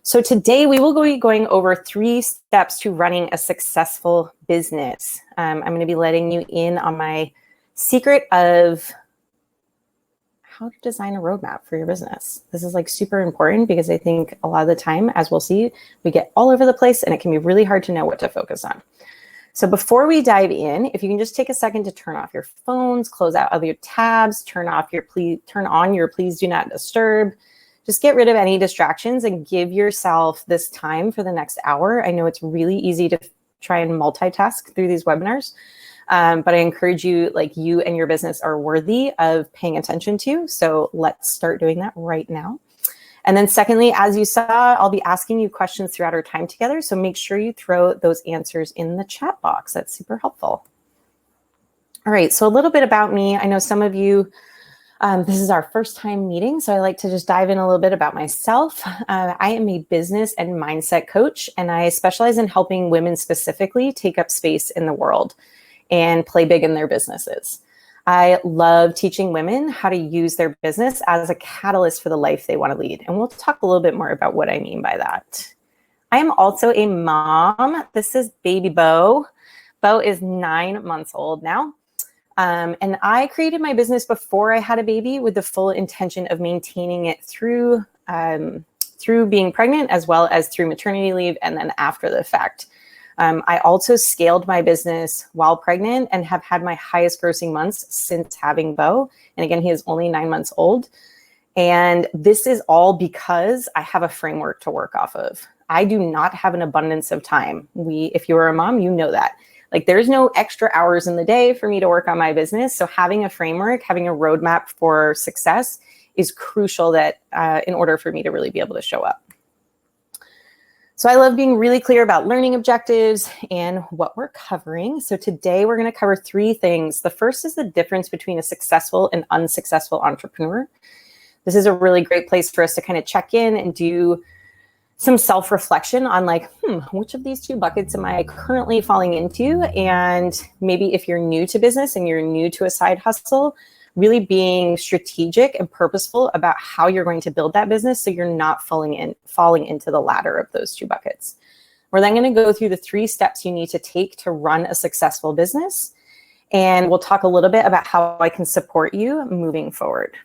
So today we will be going over 3 steps to running a successful business. I'm going to be letting you in on my secret of how to design a roadmap for your business. This is like super important because I think a lot of the time, as we'll see, we get all over the place and it can be really hard to know what to focus on. So before we dive in, if you can just take a second to turn off your phones, close out other tabs, turn on your please do not disturb. Just get rid of any distractions and give yourself this time for the next hour. I know it's really easy to try and multitask through these webinars, but I encourage you, like, you and your business are worthy of paying attention to. So let's start doing that right now. And then secondly, as you saw, I'll be asking you questions throughout our time together. So make sure you throw those answers in the chat box. That's super helpful. All right, so a little bit about me. I know some of you, this is our first time meeting, so I like to just dive in a little bit about myself. I am a business and mindset coach, and I specialize in helping women specifically take up space in the world and play big in their businesses. I love teaching women how to use their business as a catalyst for the life they want to lead. And we'll talk a little bit more about what I mean by that. I am also a mom. This is baby Bo. Bo is 9 months old now. And I created my business before I had a baby with the full intention of maintaining it through being pregnant, as well as through maternity leave and then after the fact. I also scaled my business while pregnant and have had my highest grossing months since having Bo. And again, he is only 9 months old. And this is all because I have a framework to work off of. I do not have an abundance of time. If you are a mom, you know that. Like, there's no extra hours in the day for me to work on my business. So having a framework, having a roadmap for success is crucial in order for me to really be able to show up. So I love being really clear about learning objectives and what we're covering. So today we're going to cover 3 things. The first is the difference between a successful and unsuccessful entrepreneur. This is a really great place for us to kind of check in and do some self-reflection on, like, which of these 2 buckets am I currently falling into? And maybe if you're new to business and you're new to a side hustle, really being strategic and purposeful about how you're going to build that business so you're not falling into the latter of those 2 buckets. We're then going to go through the 3 steps you need to take to run a successful business. And we'll talk a little bit about how I can support you moving forward.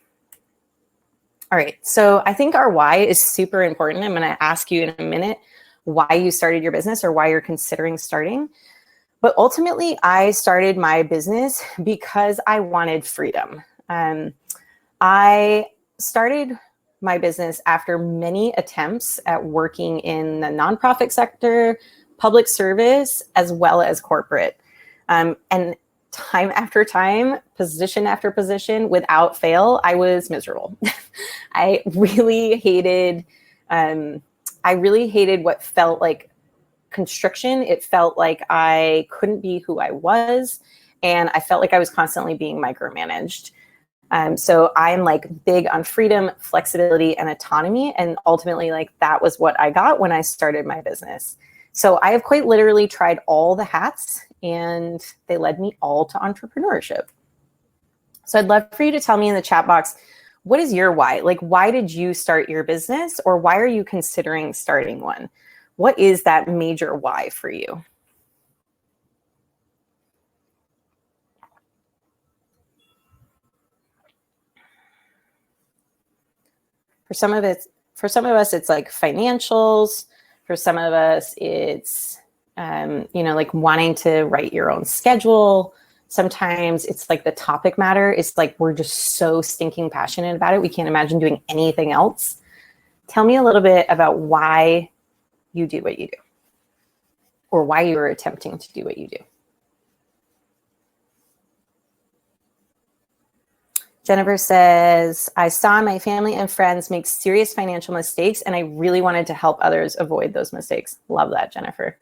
All right, so I think our why is super important. I'm going to ask you in a minute why you started your business or why you're considering starting. But ultimately, I started my business because I wanted freedom. I started my business after many attempts at working in the nonprofit sector, public service, as well as corporate. And time after time, position after position, without fail, I was miserable. I really hated what felt like constriction. It felt like I couldn't be who I was, and I felt like I was constantly being micromanaged. So I'm like big on freedom, flexibility, and autonomy, and ultimately, like, that was what I got when I started my business. So I have quite literally tried all the hats, and they led me all to entrepreneurship. So I'd love for you to tell me in the chat box, what is your why? Like, why did you start your business, or why are you considering starting one? What is that major why for you? For some of us, it's like financials. For some of us, it's, like wanting to write your own schedule. Sometimes it's like the topic matter. It's like we're just so stinking passionate about it. We can't imagine doing anything else. Tell me a little bit about why you do what you do, or why you are attempting to do what you do. Jennifer says, I saw my family and friends make serious financial mistakes, and I really wanted to help others avoid those mistakes. Love that, Jennifer.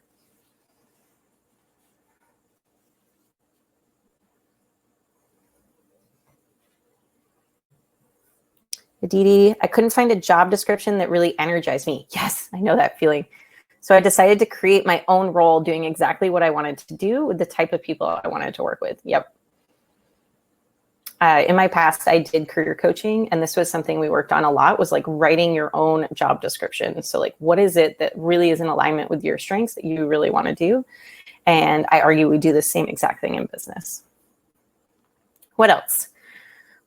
Aditi, I couldn't find a job description that really energized me. Yes, I know that feeling. So I decided to create my own role doing exactly what I wanted to do with the type of people I wanted to work with. Yep. In my past, I did career coaching, and this was something we worked on a lot, was like writing your own job description. So like, what is it that really is in alignment with your strengths that you really want to do? And I argue we do the same exact thing in business. What else?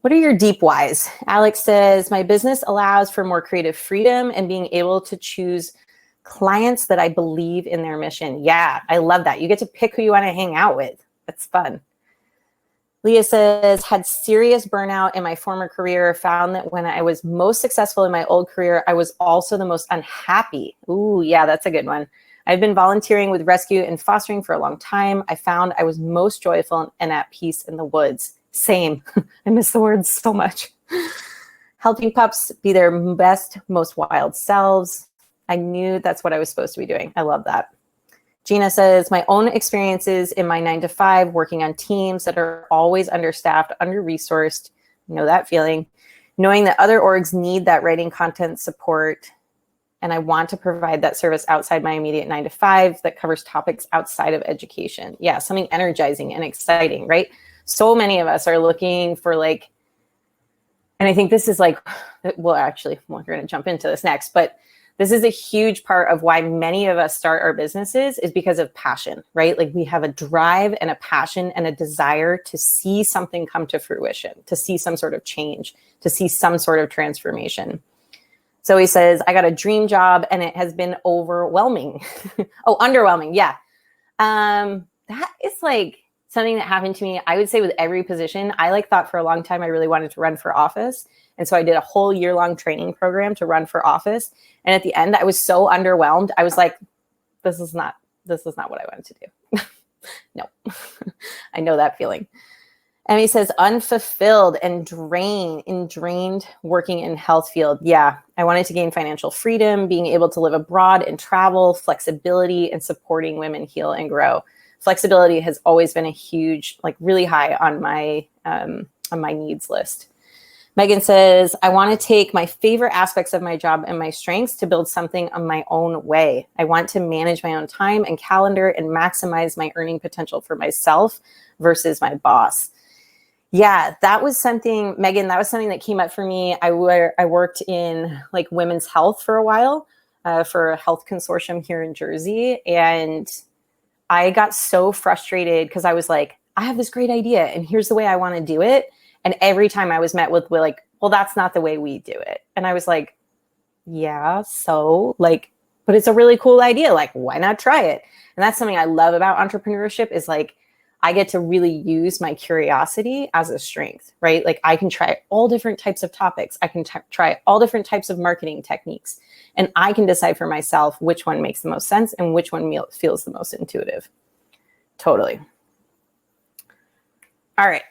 What are your deep whys? Alex says, my business allows for more creative freedom and being able to choose clients that I believe in their mission. Yeah, I love that. You get to pick who you want to hang out with. That's fun. Leah says, had serious burnout in my former career, found that when I was most successful in my old career, I was also the most unhappy. Ooh, yeah, that's a good one. I've been volunteering with rescue and fostering for a long time. I found I was most joyful and at peace in the woods. Same. I miss the words so much. Helping pups be their best, most wild selves. I knew that's what I was supposed to be doing. I love that. Gina says, my own experiences in my 9-to-5 working on teams that are always understaffed, under-resourced, you know that feeling, knowing that other orgs need that writing content support, and I want to provide that service outside my immediate 9-to-5 that covers topics outside of education. Yeah, something energizing and exciting, right? So many of us are looking for like, and I think this is like, well, actually, we're going to jump into this next, but this is a huge part of why many of us start our businesses is because of passion, right? Like we have a drive and a passion and a desire to see something come to fruition, to see some sort of change, to see some sort of transformation. So he says, I got a dream job and it has been overwhelming. Oh, underwhelming. Yeah. That is like something that happened to me, I would say with every position. I like thought for a long time I really wanted to run for office. And so I did a whole year-long training program to run for office. And at the end, I was so underwhelmed. I was like, this is not what I wanted to do. No, I know that feeling. And he says, unfulfilled and drained working in health field. Yeah, I wanted to gain financial freedom, being able to live abroad and travel, flexibility, and supporting women heal and grow. Flexibility has always been a huge, like really high on my needs list. Megan says, I want to take my favorite aspects of my job and my strengths to build something on my own way. I want to manage my own time and calendar and maximize my earning potential for myself versus my boss. Yeah, that was something, Megan, that was something that came up for me. I worked in like women's health for a while for a health consortium here in Jersey. And I got so frustrated because I was like, I have this great idea and here's the way I want to do it. And every time I was met with like, well, that's not the way we do it. And I was like, yeah, so like, but it's a really cool idea. Like, why not try it? And that's something I love about entrepreneurship is like, I get to really use my curiosity as a strength, right? Like I can try all different types of topics. I can try all different types of marketing techniques. And I can decide for myself which one makes the most sense and which one feels the most intuitive. Totally. All right.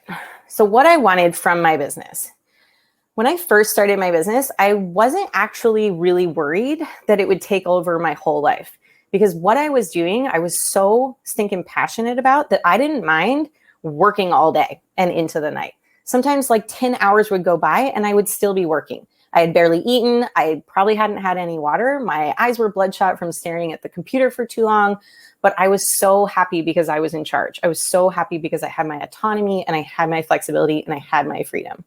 So what I wanted from my business. When I first started my business, I wasn't actually really worried that it would take over my whole life because what I was doing, I was so stinking passionate about that I didn't mind working all day and into the night. Sometimes like 10 hours would go by and I would still be working. I had barely eaten. I probably hadn't had any water. My eyes were bloodshot from staring at the computer for too long. But I was so happy because I was in charge. I was so happy because I had my autonomy and I had my flexibility and I had my freedom.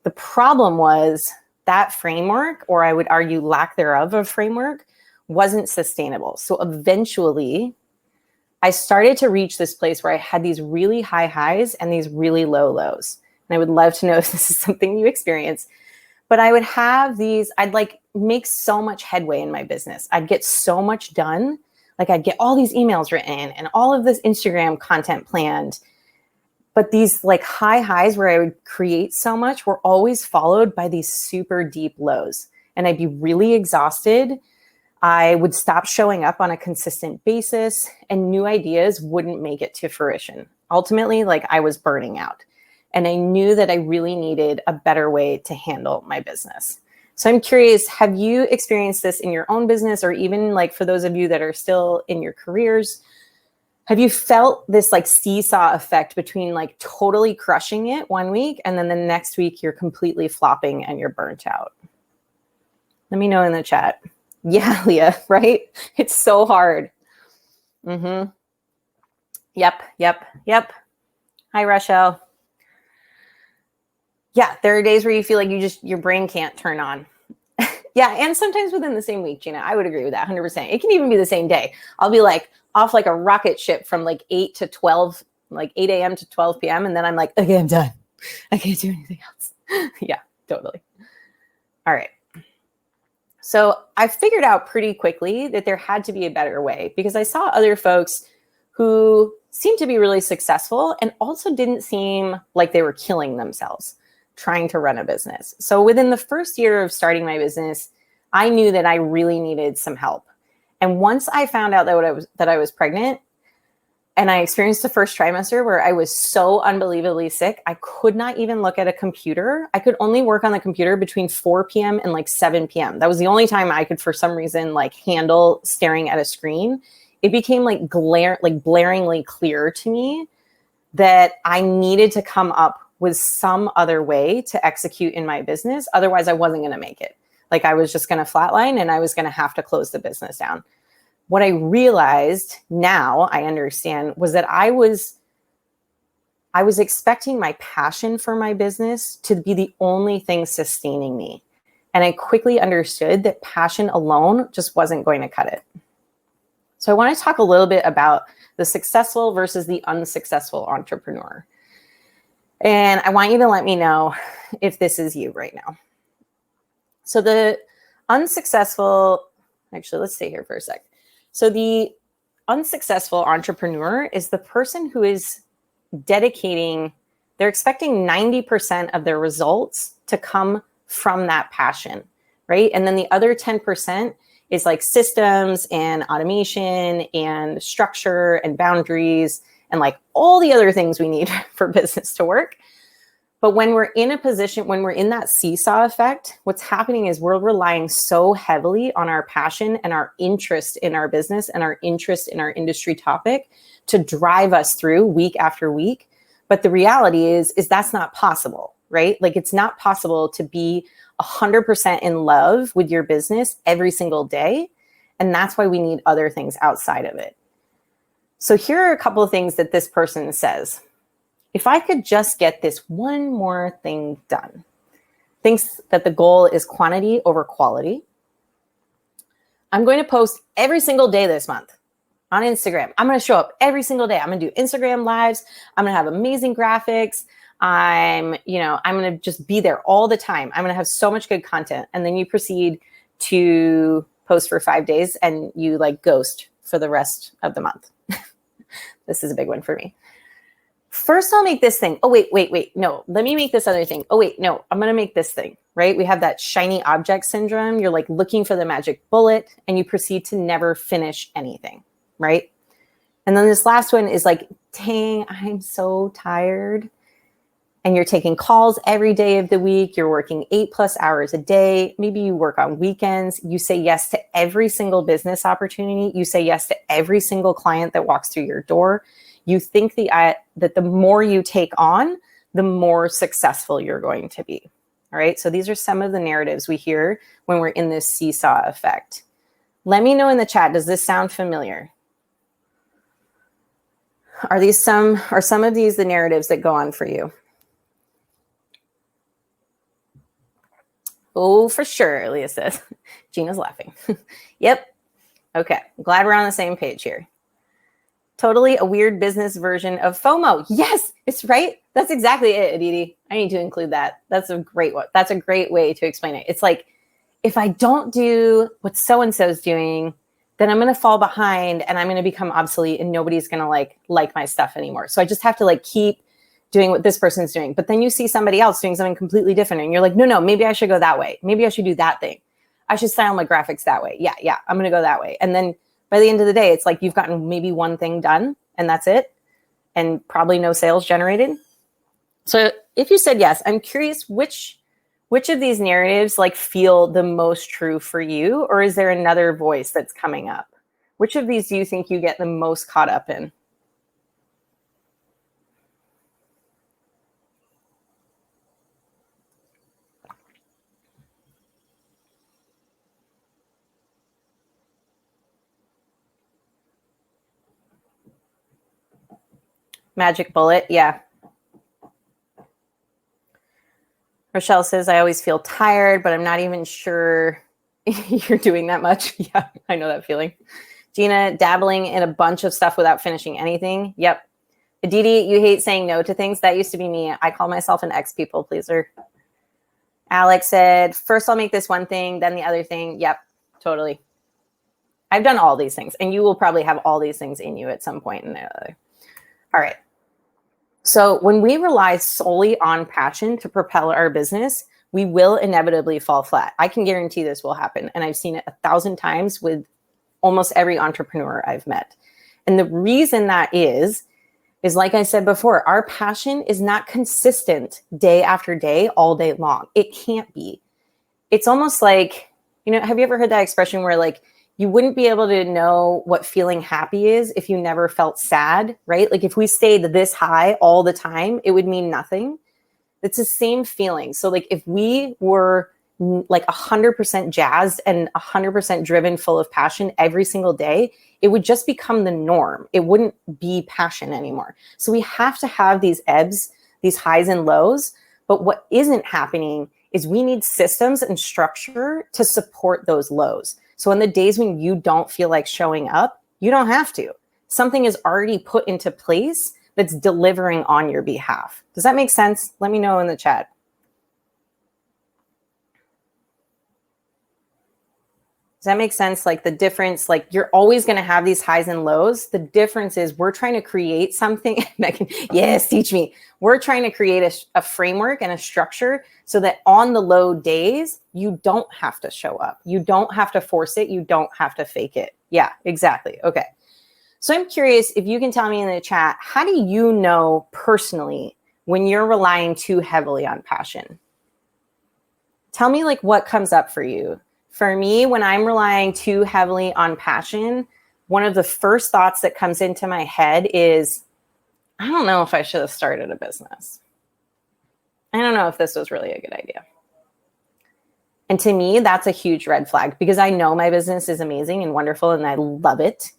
The problem was that framework, or I would argue lack thereof of framework, wasn't sustainable. So eventually, I started to reach this place where I had these really high highs and these really low lows. And I would love to know if this is something you experience. But I would have these, I'd like make so much headway in my business. I'd get so much done. Like I'd get all these emails written and all of this Instagram content planned. But these like high highs where I would create so much were always followed by these super deep lows. And I'd be really exhausted. I would stop showing up on a consistent basis and new ideas wouldn't make it to fruition. Ultimately, like I was burning out. And I knew that I really needed a better way to handle my business. So I'm curious, have you experienced this in your own business or even like for those of you that are still in your careers? Have you felt this like seesaw effect between like totally crushing it one week and then the next week you're completely flopping and you're burnt out? Let me know in the chat. Yeah, Leah, right? It's so hard. Mm-hmm. Yep. Hi, Rochelle. Yeah, there are days where you feel like your brain can't turn on. Yeah, and sometimes within the same week, Gina, I would agree with that 100%. It can even be the same day. I'll be like off like a rocket ship from like 8 to 12, like 8 a.m. to 12 p.m. And then I'm like, okay, I'm done. I can't do anything else. Yeah, totally. All right. So I figured out pretty quickly that there had to be a better way because I saw other folks who seemed to be really successful and also didn't seem like they were killing themselves trying to run a business. So within the first year of starting my business, I knew that I really needed some help. And once I found out that I was pregnant, and I experienced the first trimester where I was so unbelievably sick, I could not even look at a computer. I could only work on the computer between 4 p.m. and like 7 p.m. That was the only time I could, for some reason, like handle staring at a screen. It became like blaringly clear to me that I needed to come up with some other way to execute in my business. Otherwise, I wasn't going to make it. Like I was just going to flatline and I was going to have to close the business down. What I realized now, I understand, was that I was expecting my passion for my business to be the only thing sustaining me. And I quickly understood that passion alone just wasn't going to cut it. So I want to talk a little bit about the successful versus the unsuccessful entrepreneur. And I want you to let me know if this is you right now. So the unsuccessful, actually, let's stay here for a sec. So the unsuccessful entrepreneur is the person who is they're expecting 90% of their results to come from that passion, right? And then the other 10% is like systems and automation and structure and boundaries and like all the other things we need for business to work. But when we're in a position, when we're in that seesaw effect, what's happening is we're relying so heavily on our passion and our interest in our business and our interest in our industry topic to drive us through week after week. But the reality is that's not possible, right? Like it's not possible to be 100% in love with your business every single day. And that's why we need other things outside of it. So here are a couple of things that this person says. If I could just get this one more thing done, thinks that the goal is quantity over quality. I'm going to post every single day this month on Instagram. I'm going to show up every single day. I'm going to do Instagram lives. I'm going to have amazing graphics. I'm going to just be there all the time. I'm going to have so much good content. And then you proceed to post for 5 days and you like ghost for the rest of the month. This is a big one for me. First, I'll make this thing. Oh, wait. No, let me make this other thing. Oh, wait, no, I'm going to make this thing, right? We have that shiny object syndrome. You're like looking for the magic bullet and you proceed to never finish anything, right? And then this last one is like, dang, I'm so tired. And you're taking calls every day of the week. You're working 8+ hours a day. Maybe you work on weekends. You say yes to every single business opportunity. You say yes to every single client that walks through your door. You think that the more you take on, the more successful you're going to be. All right. So these are some of the narratives we hear when we're in this seesaw effect. Let me know in the chat, does this sound familiar? Are some of these the narratives that go on for you? Oh, for sure, Leah says. Gina's laughing. Yep. Okay. Glad we're on the same page here. Totally a weird business version of FOMO. Yes, it's right. That's exactly it, Aditi. I need to include that. That's a great one. That's a great way to explain it. It's like, if I don't do what so-and-so's doing, then I'm going to fall behind and I'm going to become obsolete and nobody's going to like my stuff anymore. So I just have to like keep doing what this person's doing. But then you see somebody else doing something completely different and you're like, no, maybe I should go that way. Maybe I should do that thing. I should style my graphics that way. Yeah, I'm going to go that way. And then by the end of the day, it's like you've gotten maybe one thing done and that's it. And probably no sales generated. So if you said yes, I'm curious which of these narratives like feel the most true for you, or is there another voice that's coming up? Which of these do you think you get the most caught up in? Magic bullet, yeah. Rochelle says, I always feel tired, but I'm not even sure you're doing that much. Yeah, I know that feeling. Gina, dabbling in a bunch of stuff without finishing anything. Yep. Aditi, you hate saying no to things. That used to be me. I call myself an ex-people pleaser. Alex said, first I'll make this one thing, then the other thing. Yep, totally. I've done all these things, and you will probably have all these things in you at some point in the other. All right. So when we rely solely on passion to propel our business, we will inevitably fall flat. I can guarantee this will happen. And I've seen it 1,000 times with almost every entrepreneur I've met. And the reason that is like I said before, our passion is not consistent day after day, all day long. It can't be. It's almost like, have you ever heard that expression where like, you wouldn't be able to know what feeling happy is if you never felt sad, right? Like if we stayed this high all the time, it would mean nothing. It's the same feeling. So like if we were like 100% jazzed and 100% driven, full of passion every single day, it would just become the norm. It wouldn't be passion anymore. So we have to have these ebbs, these highs and lows. But what isn't happening is we need systems and structure to support those lows. So on the days when you don't feel like showing up, you don't have to. Something is already put into place that's delivering on your behalf. Does that make sense? Let me know in the chat. Does that make sense? Like the difference, like you're always going to have these highs and lows. The difference is we're trying to create something. Megan, yes, teach me. We're trying to create a framework and a structure so that on the low days, you don't have to show up. You don't have to force it. You don't have to fake it. Yeah, exactly. Okay. So I'm curious if you can tell me in the chat, how do you know personally when you're relying too heavily on passion? Tell me like what comes up for you. For me, when I'm relying too heavily on passion, one of the first thoughts that comes into my head is, I don't know if I should have started a business. I don't know if this was really a good idea. And to me, that's a huge red flag because I know my business is amazing and wonderful and I love it.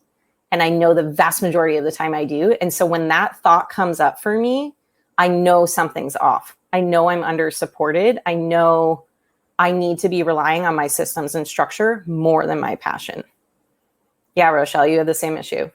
And I know the vast majority of the time I do. And so when that thought comes up for me, I know something's off. I know I'm under supported. I know I need to be relying on my systems and structure more than my passion. Yeah, Rochelle, you have the same issue.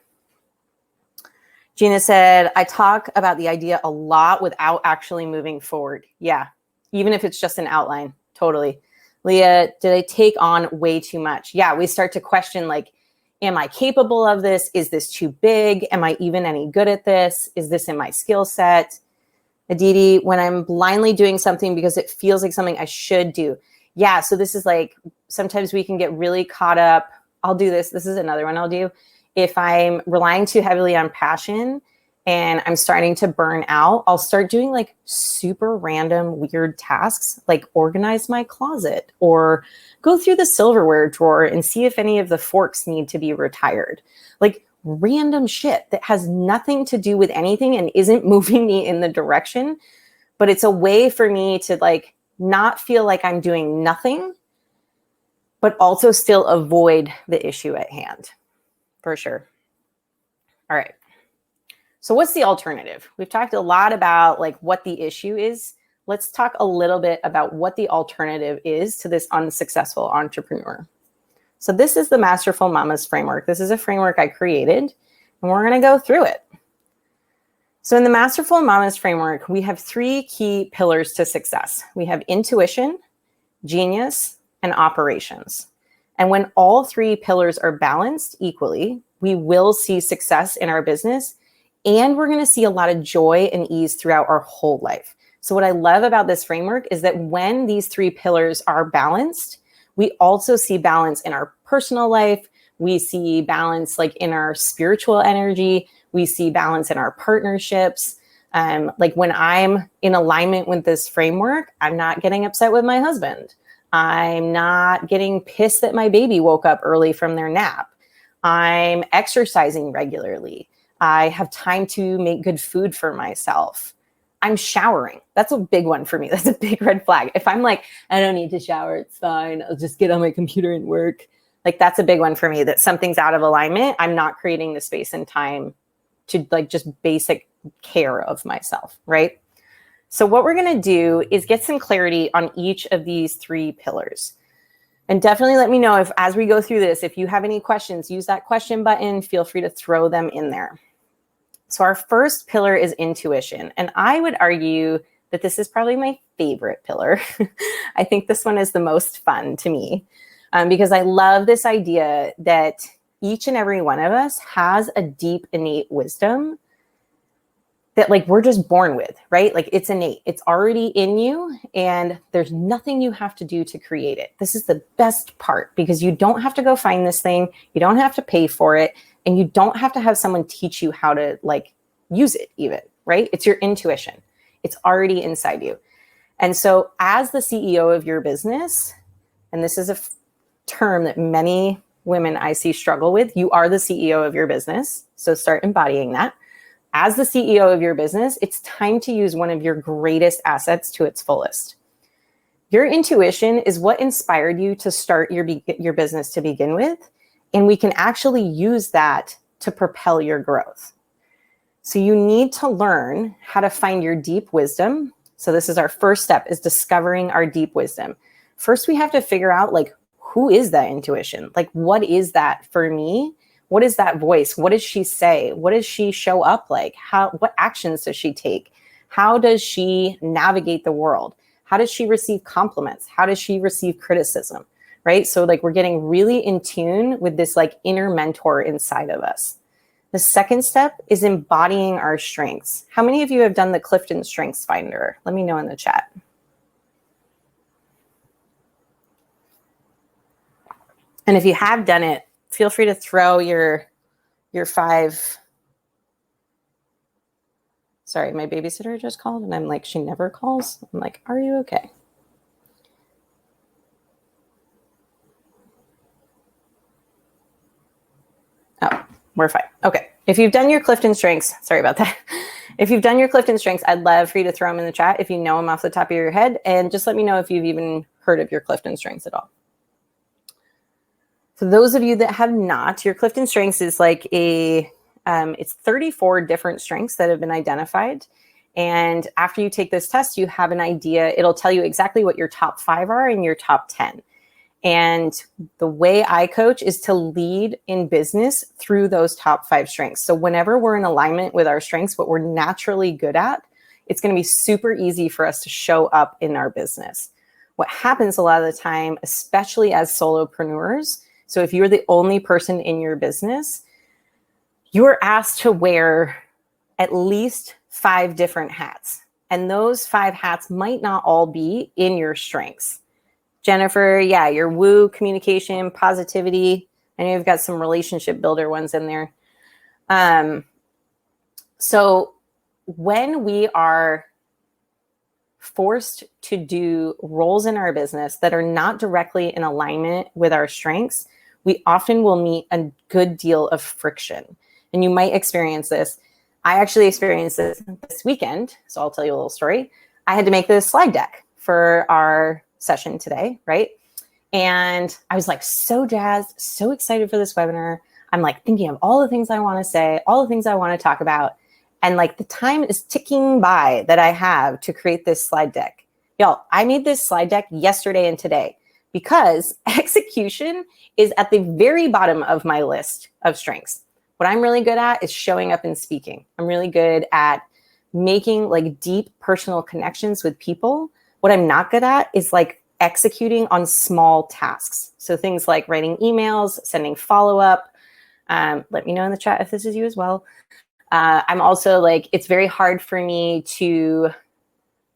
Gina said, I talk about the idea a lot without actually moving forward. Yeah, even if it's just an outline, totally. Leah, did I take on way too much? Yeah, we start to question like, am I capable of this? Is this too big? Am I even any good at this? Is this in my skill set? Aditi, when I'm blindly doing something because it feels like something I should do. Yeah, so this is like, sometimes we can get really caught up. I'll do this. This is another one I'll do. If I'm relying too heavily on passion and I'm starting to burn out, I'll start doing like super random weird tasks, like organize my closet or go through the silverware drawer and see if any of the forks need to be retired. Like random shit that has nothing to do with anything and isn't moving me in the direction. But it's a way for me to like not feel like I'm doing nothing, but also still avoid the issue at hand, for sure. All right. So what's the alternative? We've talked a lot about like what the issue is. Let's talk a little bit about what the alternative is to this unsuccessful entrepreneur. So this is the Masterful Mamas framework. This is a framework I created, and we're going to go through it. So in the Masterful Mamas framework, we have 3 key pillars to success. We have intuition, genius, and operations. And when all 3 pillars are balanced equally, we will see success in our business, and we're going to see a lot of joy and ease throughout our whole life. So what I love about this framework is that when these 3 pillars are balanced, we also see balance in our personal life. We see balance like in our spiritual energy. We see balance in our partnerships. Like when I'm in alignment with this framework, I'm not getting upset with my husband. I'm not getting pissed that my baby woke up early from their nap. I'm exercising regularly. I have time to make good food for myself. I'm showering. That's a big one for me. That's a big red flag. If I'm like, I don't need to shower, it's fine. I'll just get on my computer and work. Like that's a big one for me, that something's out of alignment. I'm not creating the space and time to like just basic care of myself, right? So what we're going to do is get some clarity on each of these 3 pillars. And definitely let me know if, as we go through this, if you have any questions, use that question button. Feel free to throw them in there. So our first pillar is intuition. And I would argue that this is probably my favorite pillar. I think this one is the most fun to me because I love this idea that each and every one of us has a deep innate wisdom that like we're just born with, right? Like it's innate, it's already in you and there's nothing you have to do to create it. This is the best part because you don't have to go find this thing. You don't have to pay for it. And you don't have to have someone teach you how to like use it even, right? It's your intuition. It's already inside you. And so as the CEO of your business, and this is a term that many women I see struggle with, you are the CEO of your business. So start embodying that. As the CEO of your business, it's time to use one of your greatest assets to its fullest. Your intuition is what inspired you to start your business to begin with, and we can actually use that to propel your growth. So you need to learn how to find your deep wisdom. So this is our first step, is discovering our deep wisdom. First, we have to figure out like, who is that intuition? Like, what is that for me? What is that voice? What does she say? What does she show up like? What actions does she take? How does she navigate the world? How does she receive compliments? How does she receive criticism? Right? So like we're getting really in tune with this like inner mentor inside of us. The second step is embodying our strengths. How many of you have done the Clifton Strengths Finder? Let me know in the chat. And if you have done it, feel free to throw your 5. Sorry, my babysitter just called and I'm like, she never calls. I'm like, are you okay? Oh, we're fine. Okay. If you've done your Clifton Strengths, sorry about that. If you've done your Clifton Strengths, I'd love for you to throw them in the chat if you know them off the top of your head. And just let me know if you've even heard of your Clifton Strengths at all. For those of you that have not, your Clifton Strengths is like it's 34 different strengths that have been identified. And after you take this test, you have an idea. It'll tell you exactly what your top 5 are and your top 10. And the way I coach is to lead in business through those top 5 strengths. So whenever we're in alignment with our strengths, what we're naturally good at, it's going to be super easy for us to show up in our business. What happens a lot of the time, especially as solopreneurs, so if you're the only person in your business, you're asked to wear at least 5 different hats. And those 5 hats might not all be in your strengths. Jennifer, yeah, your woo, communication, positivity. I know you've got some relationship builder ones in there. So when we are forced to do roles in our business that are not directly in alignment with our strengths, we often will meet a good deal of friction. And you might experience this. I actually experienced this weekend. So I'll tell you a little story. I had to make this slide deck for our session today, right? And I was like so jazzed, so excited for this webinar. I'm like thinking of all the things I want to say, all the things I want to talk about. And like the time is ticking by that I have to create this slide deck. Y'all, I made this slide deck yesterday and today because execution is at the very bottom of my list of strengths. What I'm really good at is showing up and speaking. I'm really good at making like deep personal connections with people. What I'm not good at is like executing on small tasks. So things like writing emails, sending follow-up. Let me know in the chat if this is you as well. I'm also like, it's very hard for me to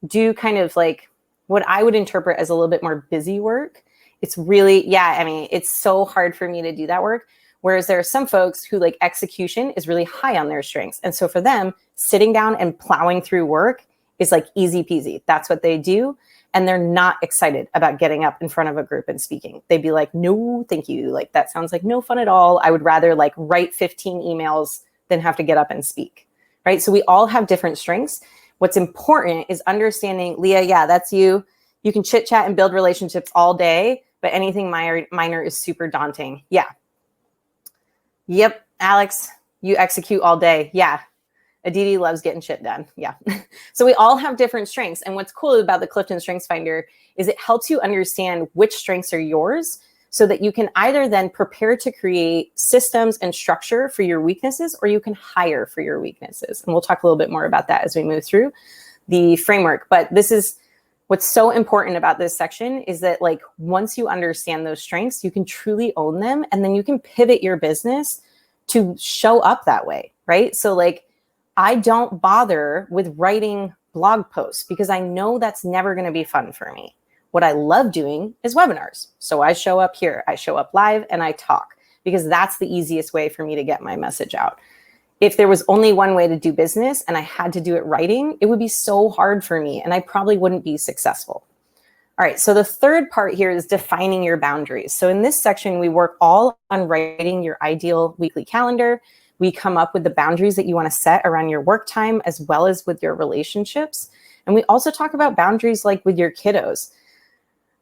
do kind of like what I would interpret as a little bit more busy work. It's really, yeah, I mean, it's so hard for me to do that work. Whereas there are some folks who like execution is really high on their strengths. And so for them, sitting down and plowing through work is like easy peasy. That's what they do. And they're not excited about getting up in front of a group and speaking. They'd be like, no, thank you. Like, that sounds like no fun at all. I would rather like write 15 emails than have to get up and speak, right? So we all have different strengths. What's important is understanding, Leah, yeah, that's you. You can chit chat and build relationships all day, but anything minor is super daunting. Yeah. Yep. Alex, you execute all day. Yeah. Aditi loves getting shit done. Yeah. So we all have different strengths. And what's cool about the Clifton Strengths Finder is it helps you understand which strengths are yours so that you can either then prepare to create systems and structure for your weaknesses, or you can hire for your weaknesses. And we'll talk a little bit more about that as we move through the framework. But this is what's so important about this section, is that like once you understand those strengths, you can truly own them, and then you can pivot your business to show up that way, right? So like, I don't bother with writing blog posts because I know that's never going to be fun for me. What I love doing is webinars. So I show up here, I show up live, and I talk because that's the easiest way for me to get my message out. If there was only one way to do business and I had to do it writing, it would be so hard for me and I probably wouldn't be successful. All right, so the third part here is defining your boundaries. So in this section, we work all on writing your ideal weekly calendar. We come up with the boundaries that you want to set around your work time as well as with your relationships. And we also talk about boundaries like with your kiddos.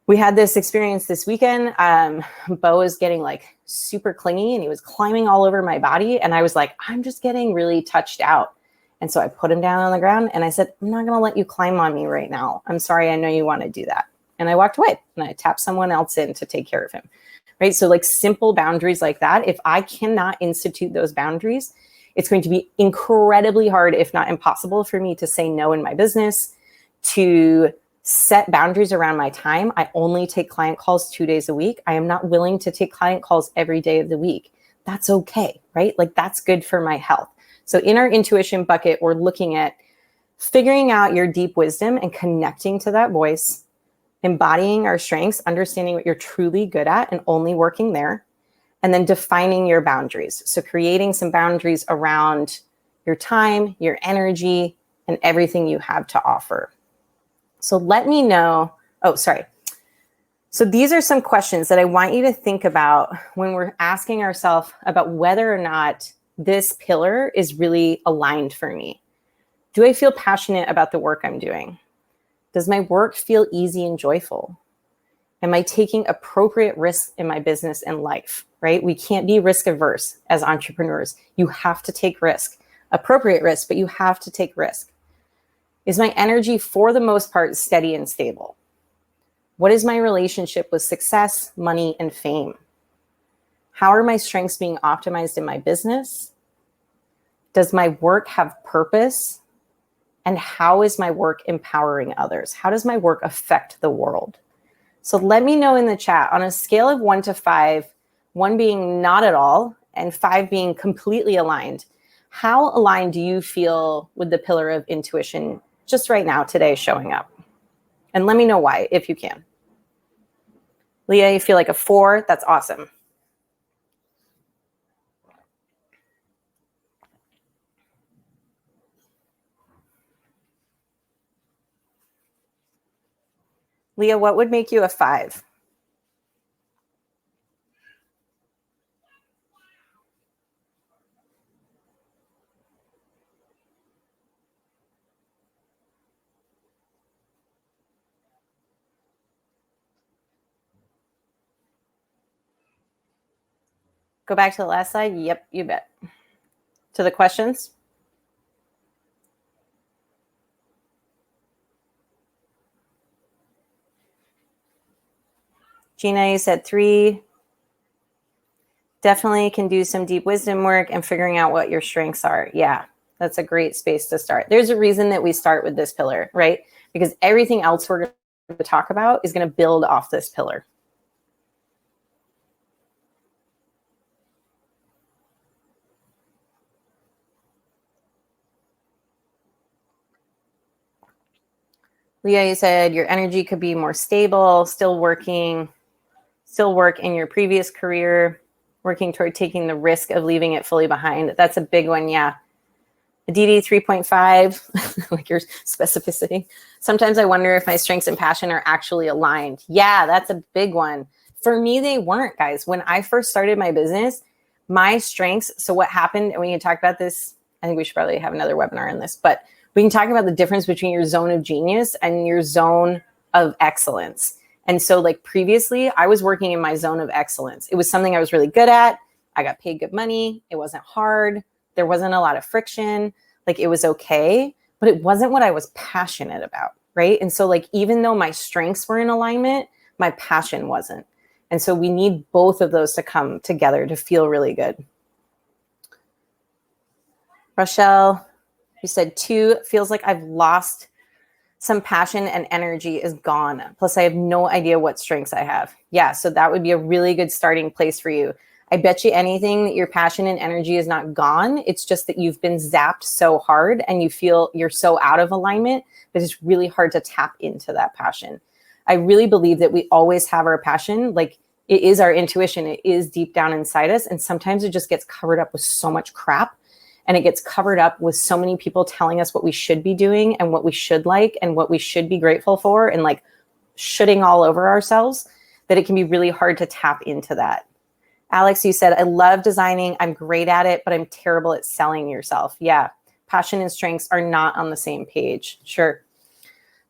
We had this experience this weekend. Bo was getting like super clingy and he was climbing all over my body. And I was like, I'm just getting really touched out. And so I put him down on the ground and I said, I'm not going to let you climb on me right now. I'm sorry. I know you want to do that. And I walked away and I tapped someone else in to take care of him. Right? So like simple boundaries like that, if I cannot institute those boundaries, it's going to be incredibly hard, if not impossible, for me to say no in my business, to set boundaries around my time. I only take client calls 2 days a week. I am not willing to take client calls every day of the week. That's okay, right? Like that's good for my health. So in our intuition bucket, we're looking at figuring out your deep wisdom and connecting to that voice, embodying our strengths, understanding what you're truly good at and only working there, and then defining your boundaries. So creating some boundaries around your time, your energy, and everything you have to offer. So let me know. Oh, sorry. So these are some questions that I want you to think about when we're asking ourselves about whether or not this pillar is really aligned for me. Do I feel passionate about the work I'm doing? Does my work feel easy and joyful? Am I taking appropriate risks in my business and life, right? We can't be risk averse as entrepreneurs. You have to take risk, appropriate risk, but you have to take risk. Is my energy for the most part steady and stable? What is my relationship with success, money, and fame? How are my strengths being optimized in my business? Does my work have purpose? And how is my work empowering others? How does my work affect the world? So let me know in the chat on a scale of 1 to 5, 1 being not at all and 5 being completely aligned. How aligned do you feel with the pillar of intuition just right now today showing up? And let me know why, if you can. Leah, you feel like a 4? That's awesome. Leah, what would make you a 5? Go back to the last slide. Yep, you bet. To the questions. Gina, you said 3. Definitely can do some deep wisdom work and figuring out what your strengths are. Yeah, that's a great space to start. There's a reason that we start with this pillar, right? Because everything else we're going to talk about is going to build off this pillar. Leah, you said your energy could be more stable, still work in your previous career, working toward taking the risk of leaving it fully behind. That's a big one, yeah. Aditi 3.5, like your specificity. Sometimes I wonder if my strengths and passion are actually aligned. Yeah, that's a big one. For me, they weren't, guys. When I first started my business, my strengths, so what happened, and we can talk about this, I think we should probably have another webinar on this, but we can talk about the difference between your zone of genius and your zone of excellence. And so like previously, I was working in my zone of excellence. It was something I was really good at. I got paid good money. It wasn't hard. There wasn't a lot of friction. like it was okay, but it wasn't what I was passionate about, right? And so like, even though my strengths were in alignment, my passion wasn't. And so we need both of those to come together to feel really good. Rochelle, you said 2, feels like I've lost some passion and energy is gone. Plus I have no idea what strengths I have. Yeah, so that would be a really good starting place for you. I bet you anything that your passion and energy is not gone. It's just that you've been zapped so hard and you feel you're so out of alignment that it's really hard to tap into that passion. I really believe that we always have our passion. Like, it is our intuition. It is deep down inside us. And sometimes it just gets covered up with so much crap. And it gets covered up with so many people telling us what we should be doing and what we should like and what we should be grateful for, and like shitting all over ourselves, that it can be really hard to tap into that. Alex, you said, I love designing. I'm great at it, but I'm terrible at selling yourself. Yeah. Passion and strengths are not on the same page. Sure.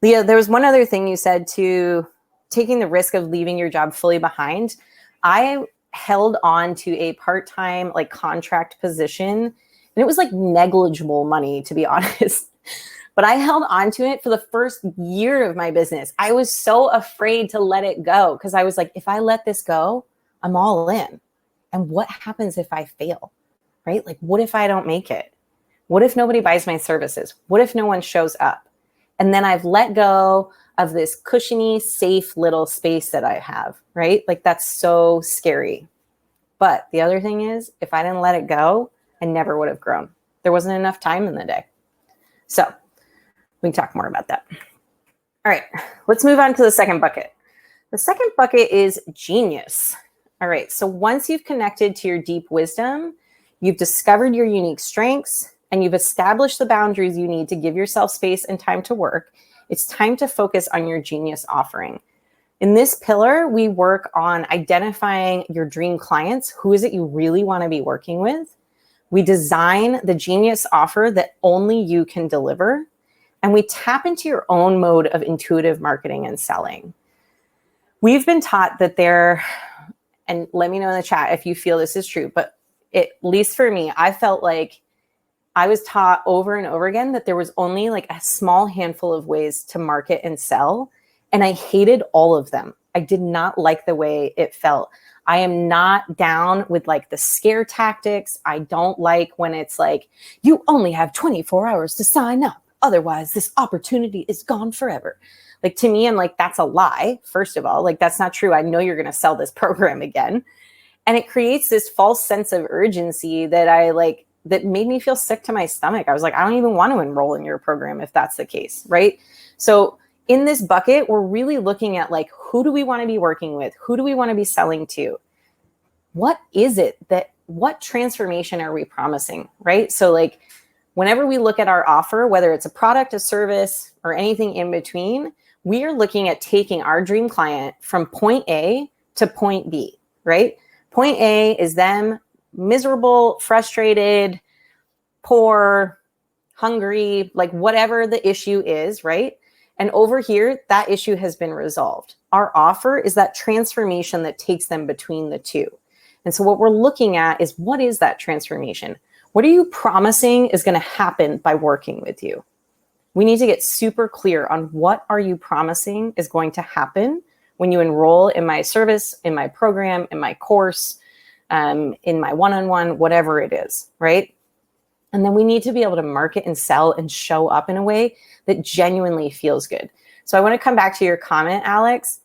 Leah, there was one other thing you said, to taking the risk of leaving your job fully behind. I held on to a part-time like contract position, and it was like negligible money, to be honest. But I held on to it for the first year of my business. I was so afraid to let it go because I was like, if I let this go, I'm all in. And what happens if I fail, right? Like, what if I don't make it? What if nobody buys my services? What if no one shows up? And then I've let go of this cushiony, safe little space that I have, right? Like, that's so scary. But the other thing is, if I didn't let it go, I never would have grown. There wasn't enough time in the day. So we can talk more about that. All right, let's move on to the second bucket. The second bucket is genius. All right, so once you've connected to your deep wisdom, you've discovered your unique strengths, and you've established the boundaries you need to give yourself space and time to work, it's time to focus on your genius offering. In this pillar, we work on identifying your dream clients. Who is it you really want to be working with? We design the genius offer that only you can deliver. And we tap into your own mode of intuitive marketing and selling. We've been taught that and let me know in the chat if you feel this is true, but at least for me, I felt like I was taught over and over again that there was only like a small handful of ways to market and sell. And I hated all of them. I did not like the way it felt. I am not down with like the scare tactics. I don't like when it's like, you only have 24 hours to sign up. Otherwise, this opportunity is gone forever. Like, to me, I'm like, that's a lie. First of all, like, that's not true. I know you're going to sell this program again. And it creates this false sense of urgency that made me feel sick to my stomach. I was like, I don't even want to enroll in your program if that's the case, right? So in this bucket, we're really looking at like, who do we want to be working with? Who do we want to be selling to? What transformation are we promising, right? So like, whenever we look at our offer, whether it's a product, a service, or anything in between, we are looking at taking our dream client from point A to point B, right? Point A is them miserable, frustrated, poor, hungry, like whatever the issue is, right? And over here, that issue has been resolved. Our offer is that transformation that takes them between the two. And so what we're looking at is, what is that transformation? What are you promising is going to happen by working with you? We need to get super clear on what are you promising is going to happen when you enroll in my service, in my program, in my course, in my one-on-one, whatever it is, right? And then we need to be able to market and sell and show up in a way that genuinely feels good. So I want to come back to your comment, Alex,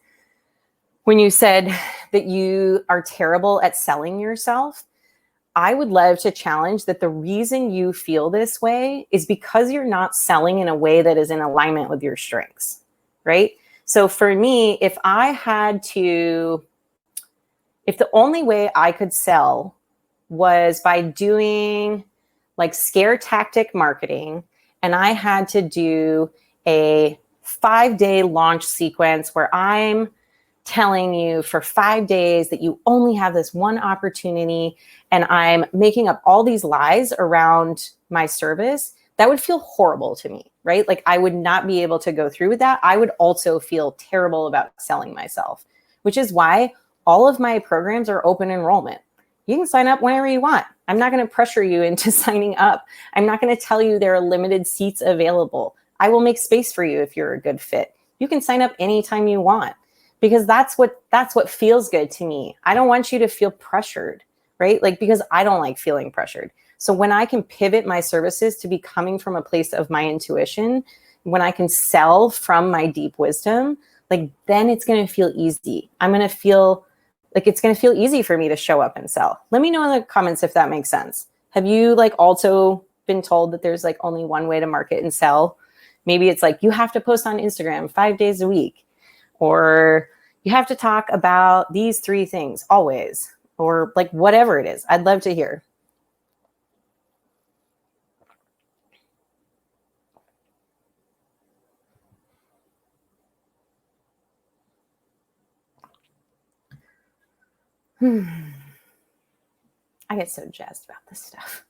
when you said that you are terrible at selling yourself. I would love to challenge that the reason you feel this way is because you're not selling in a way that is in alignment with your strengths, right? So for me, if the only way I could sell was by doing like scare tactic marketing, and I had to do a 5-day launch sequence where I'm telling you for 5 days that you only have this one opportunity, and I'm making up all these lies around my service, that would feel horrible to me, right? Like, I would not be able to go through with that. I would also feel terrible about selling myself, which is why all of my programs are open enrollment. You can sign up whenever you want. I'm not going to pressure you into signing up. I'm not going to tell you there are limited seats available. I will make space for you if you're a good fit. You can sign up anytime you want, because that's what feels good to me. I don't want you to feel pressured, right? Like, because I don't like feeling pressured. So when I can pivot my services to be coming from a place of my intuition, when I can sell from my deep wisdom, like, then it's going to feel easy. I'm going to feel like it's going to feel easy for me to show up and sell. Let me know in the comments if that makes sense. Have you like also been told that there's like only one way to market and sell? Maybe it's like you have to post on Instagram 5 days a week, or you have to talk about these 3 things always, or like whatever it is. I'd love to hear. I get so jazzed about this stuff.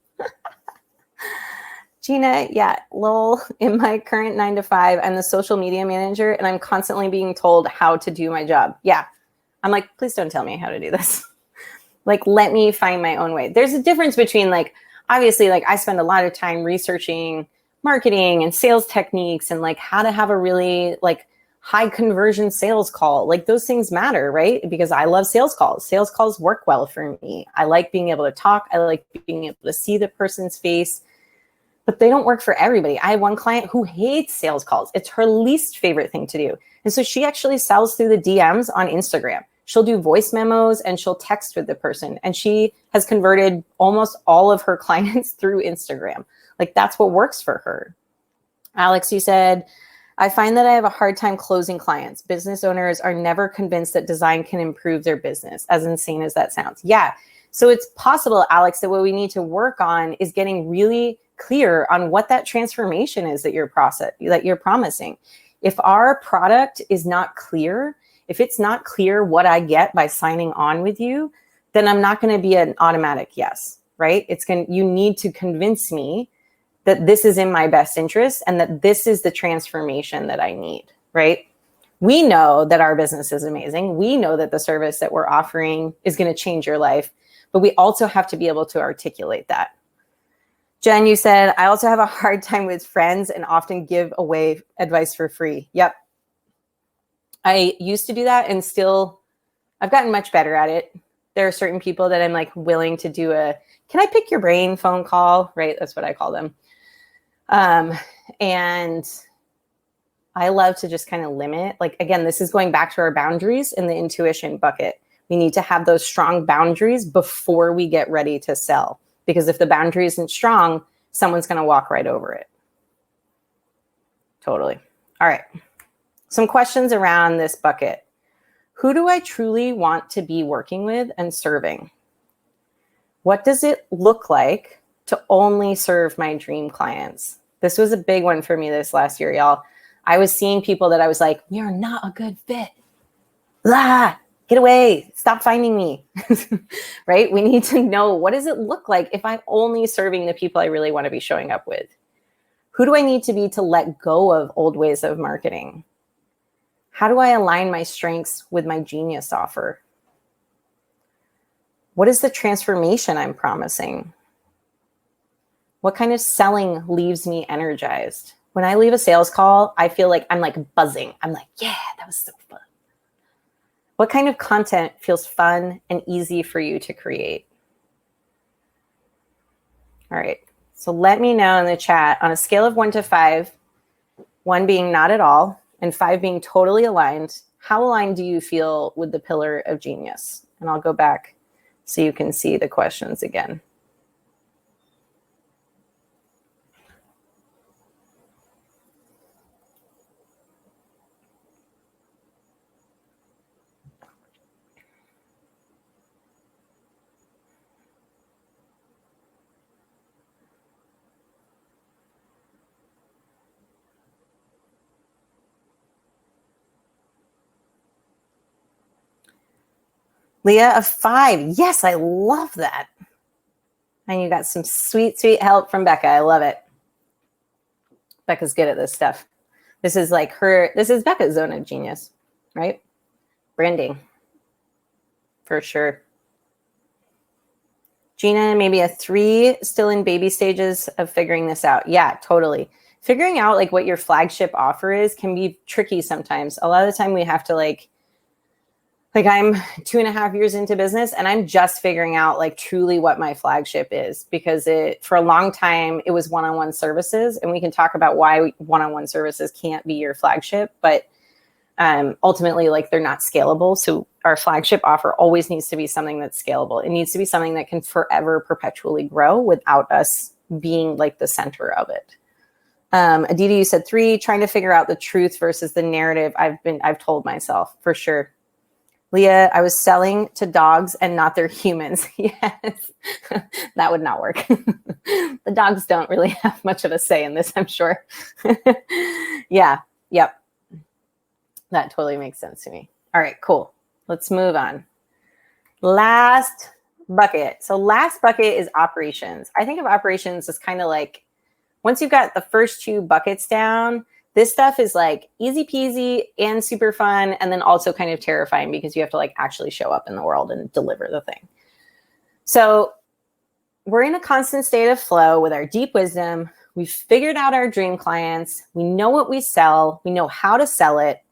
Gina, yeah, lol, in my current 9 to 5, I'm the social media manager and I'm constantly being told how to do my job. Yeah. I'm like, please don't tell me how to do this. Like, let me find my own way. There's a difference between like, obviously, like I spend a lot of time researching marketing and sales techniques and like how to have a really like high conversion sales call. Like those things matter, right? Because I love sales calls. Sales calls work well for me. I like being able to talk. I like being able to see the person's face. But they don't work for everybody. I have one client who hates sales calls. It's her least favorite thing to do. And so she actually sells through the DMs on Instagram. She'll do voice memos and she'll text with the person. And she has converted almost all of her clients through Instagram. Like that's what works for her. Alex, you said, I find that I have a hard time closing clients. Business owners are never convinced that design can improve their business, as insane as that sounds. Yeah. So it's possible, Alex, that what we need to work on is getting really clear on what that transformation is that you're promising. If our product is not clear, if it's not clear what I get by signing on with you, then I'm not going to be an automatic yes, right? You need to convince me that this is in my best interest and that this is the transformation that I need, right? We know that our business is amazing. We know that the service that we're offering is going to change your life, but we also have to be able to articulate that. Jen, you said, I also have a hard time with friends and often give away advice for free. Yep. I used to do that and still, I've gotten much better at it. There are certain people that I'm like willing to do can I pick your brain phone call, right? That's what I call them. And I love to just kind of limit, like, again, this is going back to our boundaries in the intuition bucket. We need to have those strong boundaries before we get ready to sell. Because if the boundary isn't strong, someone's going to walk right over it. Totally. All right. Some questions around this bucket. Who do I truly want to be working with and serving? What does it look like to only serve my dream clients? This was a big one for me this last year, y'all. I was seeing people that I was like, we are not a good fit. Blah. Get away, stop finding me, right? We need to know, what does it look like if I'm only serving the people I really want to be showing up with? Who do I need to be to let go of old ways of marketing? How do I align my strengths with my genius offer? What is the transformation I'm promising? What kind of selling leaves me energized? When I leave a sales call, I feel like I'm like buzzing. I'm like, yeah, that was so fun. What kind of content feels fun and easy for you to create? All right. So let me know in the chat on a scale of 1 to 5, 1 being not at all and 5 being totally aligned. How aligned do you feel with the pillar of genius? And I'll go back so you can see the questions again. Leah, a 5. Yes, I love that. And you got some sweet, sweet help from Becca. I love it. Becca's good at this stuff. This is like this is Becca's zone of genius, right? Branding, for sure. Gina, maybe a 3, still in baby stages of figuring this out. Yeah, totally. Figuring out like what your flagship offer is can be tricky sometimes. A lot of the time we have to like I'm 2.5 years into business and I'm just figuring out like truly what my flagship is, because for a long time it was one-on-one services, and we can talk about why one-on-one services can't be your flagship, but ultimately like they're not scalable. So our flagship offer always needs to be something that's scalable. It needs to be something that can forever perpetually grow without us being like the center of it. Aditi, you said 3, trying to figure out the truth versus the narrative I've told myself, for sure. Leah, I was selling to dogs and not their humans. Yes, that would not work. The dogs don't really have much of a say in this, I'm sure. Yeah, yep. That totally makes sense to me. All right, cool. Let's move on. Last bucket. So last bucket is operations. I think of operations as kind of like, once you've got the first 2 buckets down, this stuff is like easy peasy and super fun, and then also kind of terrifying because you have to like actually show up in the world and deliver the thing. So we're in a constant state of flow with our deep wisdom. We've figured out our dream clients. We know what we sell. We know how to sell it.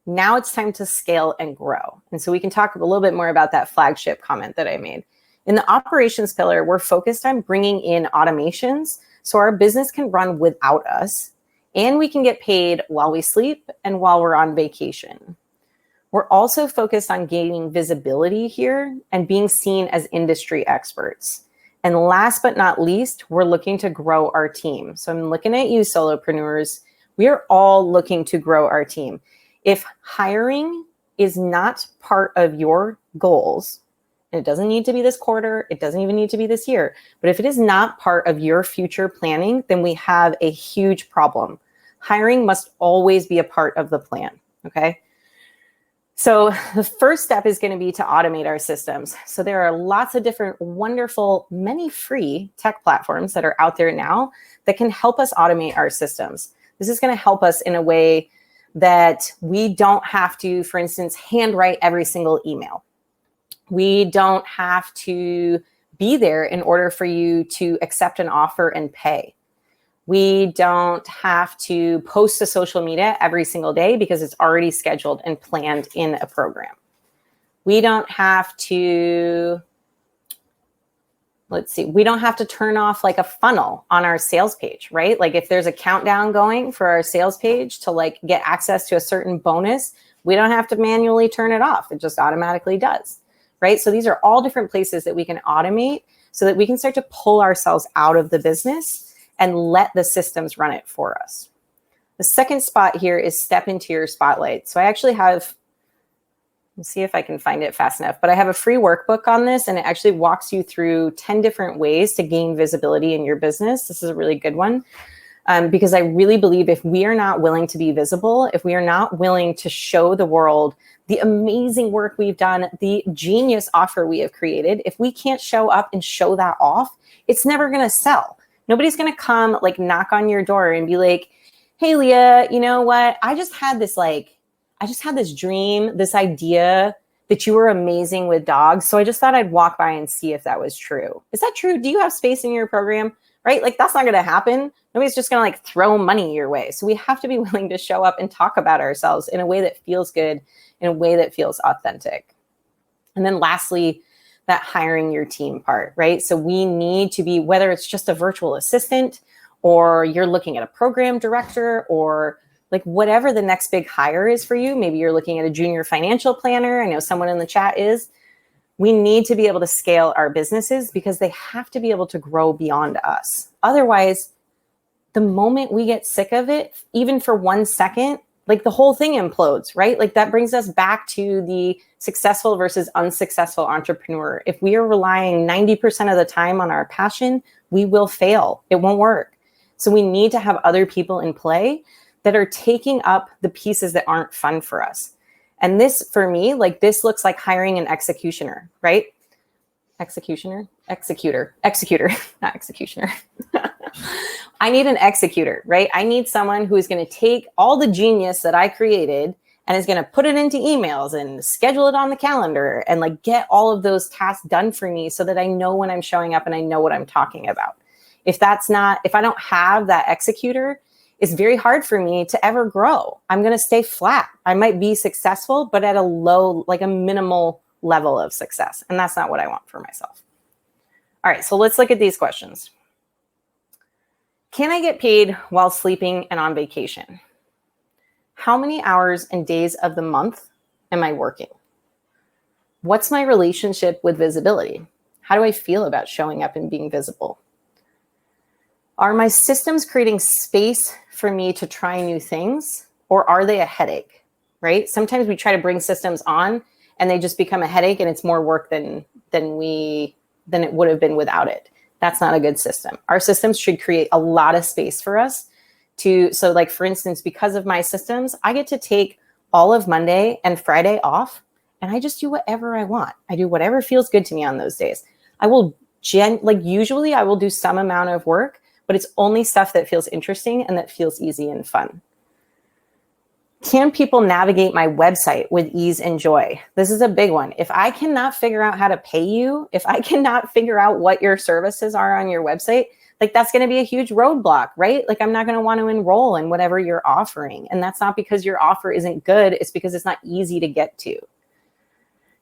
Now it's time to scale and grow. And so we can talk a little bit more about that flagship comment that I made. In the operations pillar, we're focused on bringing in automations so our business can run without us, and we can get paid while we sleep and while we're on vacation. We're also focused on gaining visibility here and being seen as industry experts. And last but not least, we're looking to grow our team. So I'm looking at you, solopreneurs. We are all looking to grow our team. If hiring is not part of your goals, and it doesn't need to be this quarter, it doesn't even need to be this year, but if it is not part of your future planning, then we have a huge problem. Hiring must always be a part of the plan, okay? So the first step is going to be to automate our systems. So there are lots of different wonderful, many free tech platforms that are out there now that can help us automate our systems. This is going to help us in a way that we don't have to, for instance, handwrite every single email. We don't have to be there in order for you to accept an offer and pay. We don't have to post to social media every single day because it's already scheduled and planned in a program. We don't have to, we don't have to turn off like a funnel on our sales page, right? Like if there's a countdown going for our sales page to like get access to a certain bonus, we don't have to manually turn it off. It just automatically does, right? So these are all different places that we can automate so that we can start to pull ourselves out of the business and let the systems run it for us. The second spot here is step into your spotlight. So I actually have, let's see if I can find it fast enough, but I have a free workbook on this, and it actually walks you through 10 different ways to gain visibility in your business. This is a really good one because I really believe if we are not willing to be visible, if we are not willing to show the world the amazing work we've done, the genius offer we have created, if we can't show up and show that off, it's never going to sell. Nobody's going to come like knock on your door and be like, hey, Leah, you know what? I just had this dream, this idea that you were amazing with dogs. So I just thought I'd walk by and see if that was true. Is that true? Do you have space in your program? Right? Like that's not going to happen. Nobody's just going to like throw money your way. So we have to be willing to show up and talk about ourselves in a way that feels good, in a way that feels authentic. And then lastly, that hiring your team part, right? So we need to be, whether it's just a virtual assistant or you're looking at a program director or like whatever the next big hire is for you, maybe you're looking at a junior financial planner. I know someone in the chat is. We need to be able to scale our businesses because they have to be able to grow beyond us. Otherwise, the moment we get sick of it, even for 1 second, like the whole thing implodes, right? Like that brings us back to the successful versus unsuccessful entrepreneur. If we are relying 90% of the time on our passion, we will fail. It won't work. So we need to have other people in play that are taking up the pieces that aren't fun for us. And this, for me, like this looks like hiring an executioner, right? Executor, not executioner. I need an executor, right? I need someone who is going to take all the genius that I created and is going to put it into emails and schedule it on the calendar and like get all of those tasks done for me so that I know when I'm showing up and I know what I'm talking about. If I don't have that executor, it's very hard for me to ever grow. I'm going to stay flat. I might be successful, but at a low, like a minimal level of success. And that's not what I want for myself. All right, so let's look at these questions. Can I get paid while sleeping and on vacation? How many hours and days of the month am I working? What's my relationship with visibility? How do I feel about showing up and being visible? Are my systems creating space for me to try new things, or are they a headache, right? Sometimes we try to bring systems on and they just become a headache and it's more work than it would have been without it. That's not a good system. Our systems should create a lot of space for us so like, for instance, because of my systems, I get to take all of Monday and Friday off and I just do whatever I want. I do whatever feels good to me on those days. I will usually I will do some amount of work, but it's only stuff that feels interesting and that feels easy and fun. Can people navigate my website with ease and joy? This is a big one. If I cannot figure out how to pay you, if I cannot figure out what your services are on your website, like that's going to be a huge roadblock, right? Like I'm not going to want to enroll in whatever you're offering. And that's not because your offer isn't good. It's because it's not easy to get to.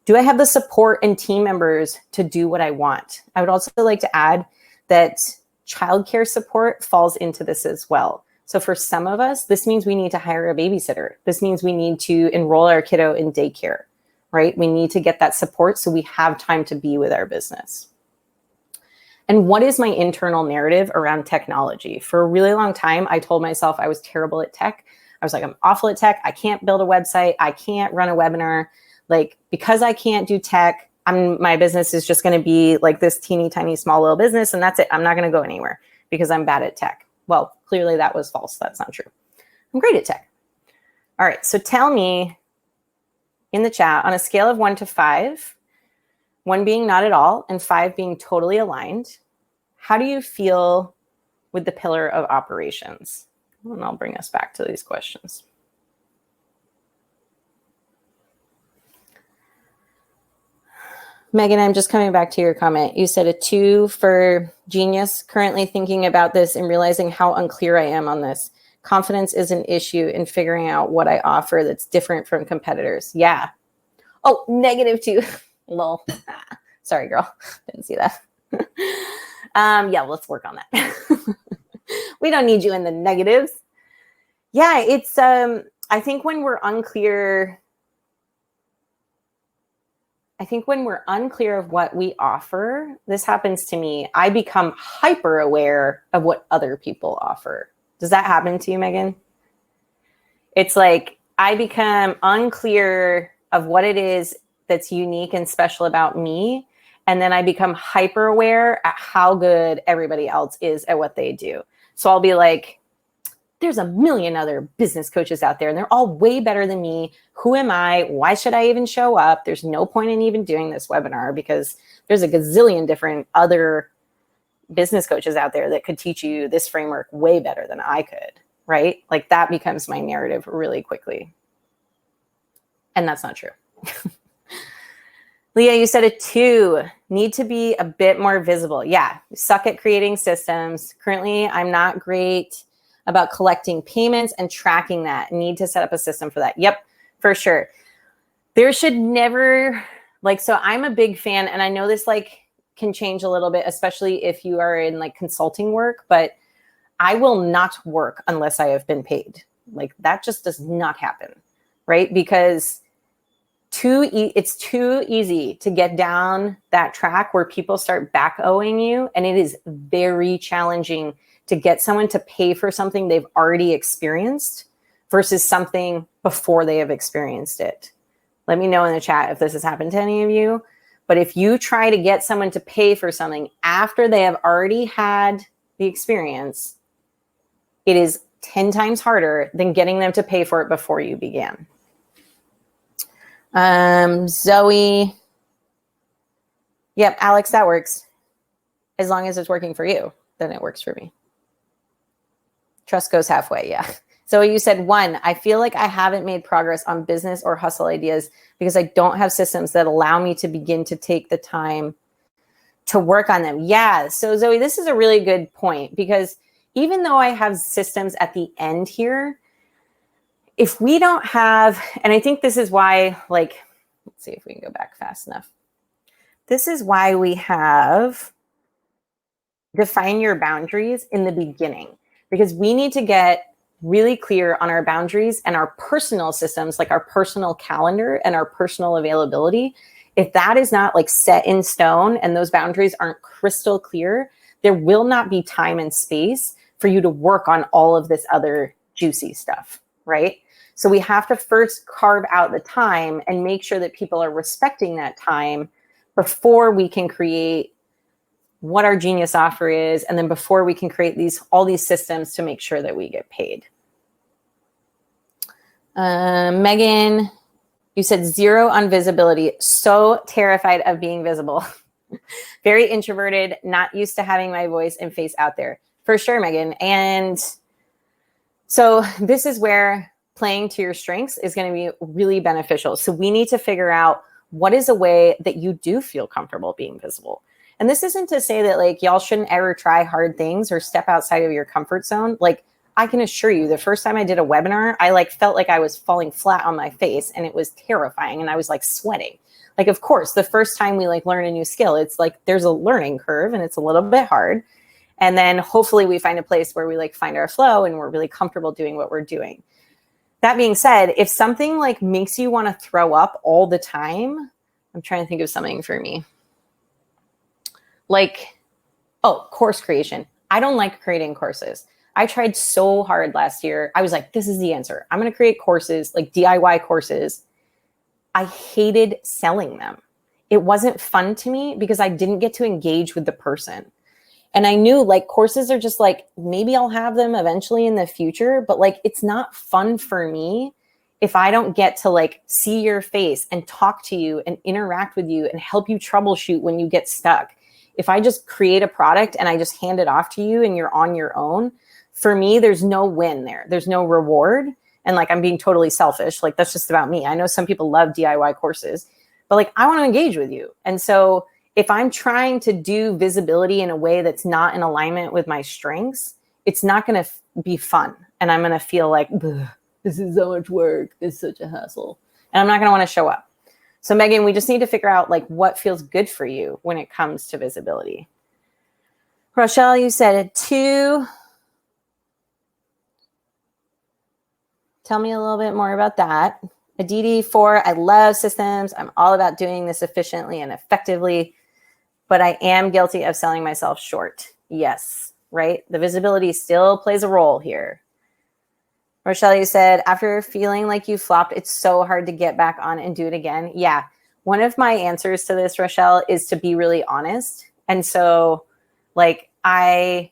Do I have the support and team members to do what I want? I would also like to add that childcare support falls into this as well. So for some of us, this means we need to hire a babysitter. This means we need to enroll our kiddo in daycare, right? We need to get that support so we have time to be with our business. And what is my internal narrative around technology? For a really long time, I told myself I was terrible at tech. I was like, I'm awful at tech. I can't build a website. I can't run a webinar. Like, because I can't do tech, my business is just going to be like this teeny tiny small little business. And that's it. I'm not going to go anywhere because I'm bad at tech. Well, clearly that was false. That's not true. I'm great at tech. All right. So tell me in the chat, on a scale of 1 to 5, 1 being not at all and 5 being totally aligned, how do you feel with the pillar of operations? And I'll bring us back to these questions. Megan, I'm just coming back to your comment. You said a 2 for genius. Currently thinking about this and realizing how unclear I am on this. Confidence is an issue in figuring out what I offer that's different from competitors. Yeah. Oh, -2. Lol. Sorry, girl. Didn't see that. Yeah, let's work on that. We don't need you in the negatives. Yeah, it's I think when we're unclear of what we offer, this happens to me. I become hyper aware of what other people offer. Does that happen to you, Megan? It's like I become unclear of what it is that's unique and special about me. And then I become hyper aware at how good everybody else is at what they do. So I'll be like, there's a million other business coaches out there and they're all way better than me. Who am I? Why should I even show up? There's no point in even doing this webinar because there's a gazillion different other business coaches out there that could teach you this framework way better than I could, right? Like that becomes my narrative really quickly. And that's not true. Leah, you said a 2, need to be a bit more visible. Yeah, suck at creating systems. Currently, I'm not great about collecting payments and tracking that. Need to set up a system for that. Yep, for sure. There should never, so I'm a big fan, and I know this can change a little bit, especially if you are in consulting work, but I will not work unless I have been paid. That just does not happen, right? Because it's too easy to get down that track where people start back owing you, and it is very challenging to get someone to pay for something they've already experienced versus something before they have experienced it. Let me know in the chat if this has happened to any of you. But if you try to get someone to pay for something after they have already had the experience, it is 10 times harder than getting them to pay for it before you began. Zoe. Yep, Alex, that works. As long as it's working for you, then it works for me. Trust goes halfway, yeah. So you said 1, I feel like I haven't made progress on business or hustle ideas because I don't have systems that allow me to begin to take the time to work on them. Yeah. So Zoe, this is a really good point, because even though I have systems at the end here, if we don't have, and I think this is why, like, let's see if we can go back fast enough. This is why we have define your boundaries in the beginning, because we need to get really clear on our boundaries and our personal systems, like our personal calendar and our personal availability. If that is not like set in stone and those boundaries aren't crystal clear, there will not be time and space for you to work on all of this other juicy stuff, right? So we have to first carve out the time and make sure that people are respecting that time before we can create what our genius offer is, and then before we can create all these systems to make sure that we get paid. Megan, you said 0 on visibility. So terrified of being visible. Very introverted, not used to having my voice and face out there. For sure, Megan. And so this is where playing to your strengths is going to be really beneficial. So we need to figure out what is a way that you do feel comfortable being visible. And this isn't to say that like y'all shouldn't ever try hard things or step outside of your comfort zone. Like I can assure you, the first time I did a webinar, I like felt like I was falling flat on my face and it was terrifying and I was like sweating. Like, of course, the first time we like learn a new skill, it's like there's a learning curve and it's a little bit hard. And then hopefully we find a place where we like find our flow and we're really comfortable doing what we're doing. That being said, if something like makes you want to throw up all the time, I'm trying to think of something for me. Like, oh, course creation. I don't like creating courses. I tried so hard last year. I was like, this is the answer. I'm going to create courses, like DIY courses. I hated selling them. It wasn't fun to me because I didn't get to engage with the person. And I knew like courses are just like, maybe I'll have them eventually in the future, but like, it's not fun for me if I don't get to like see your face and talk to you and interact with you and help you troubleshoot when you get stuck. If I just create a product and I just hand it off to you and you're on your own, for me, there's no win there. There's no reward. And like, I'm being totally selfish. Like, that's just about me. I know some people love DIY courses, but like, I want to engage with you. And so if I'm trying to do visibility in a way that's not in alignment with my strengths, it's not going to be fun. And I'm going to feel like, this is so much work. It's such a hassle. And I'm not going to want to show up. So Megan, we just need to figure out like what feels good for you when it comes to visibility. Rochelle, you said 2. Tell me a little bit more about that. Aditi, 4, I love systems. I'm all about doing this efficiently and effectively, but I am guilty of selling myself short. Yes, right? The visibility still plays a role here. Rochelle, you said, after feeling like you flopped, it's so hard to get back on and do it again. Yeah. One of my answers to this, Rochelle, is to be really honest. And so like, I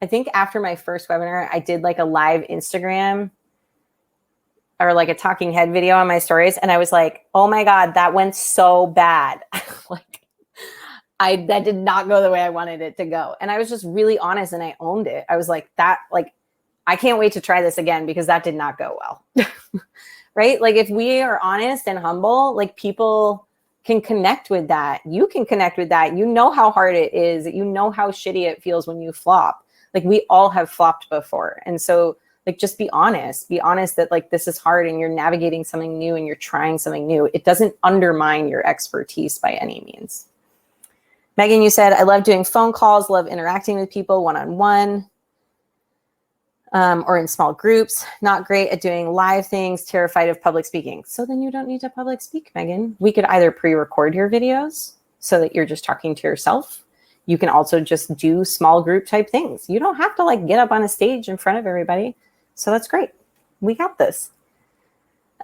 think after my first webinar, I did like a live Instagram or like a talking head video on my stories. And I was like, oh my God, that went so bad. Like that did not go the way I wanted it to go. And I was just really honest and I owned it. I was like, I can't wait to try this again because that did not go well. Right? Like if we are honest and humble, like people can connect with that. You can connect with that. You know how hard it is. You know how shitty it feels when you flop. Like we all have flopped before. And so like, just be honest that like, this is hard and you're navigating something new and you're trying something new. It doesn't undermine your expertise by any means. Megan, you said, I love doing phone calls, love interacting with people one-on-one. Or in small groups, not great at doing live things, terrified of public speaking. So then you don't need to public speak, Megan. We could either pre-record your videos so that you're just talking to yourself. You can also just do small group type things. You don't have to like get up on a stage in front of everybody. So that's great. We got this.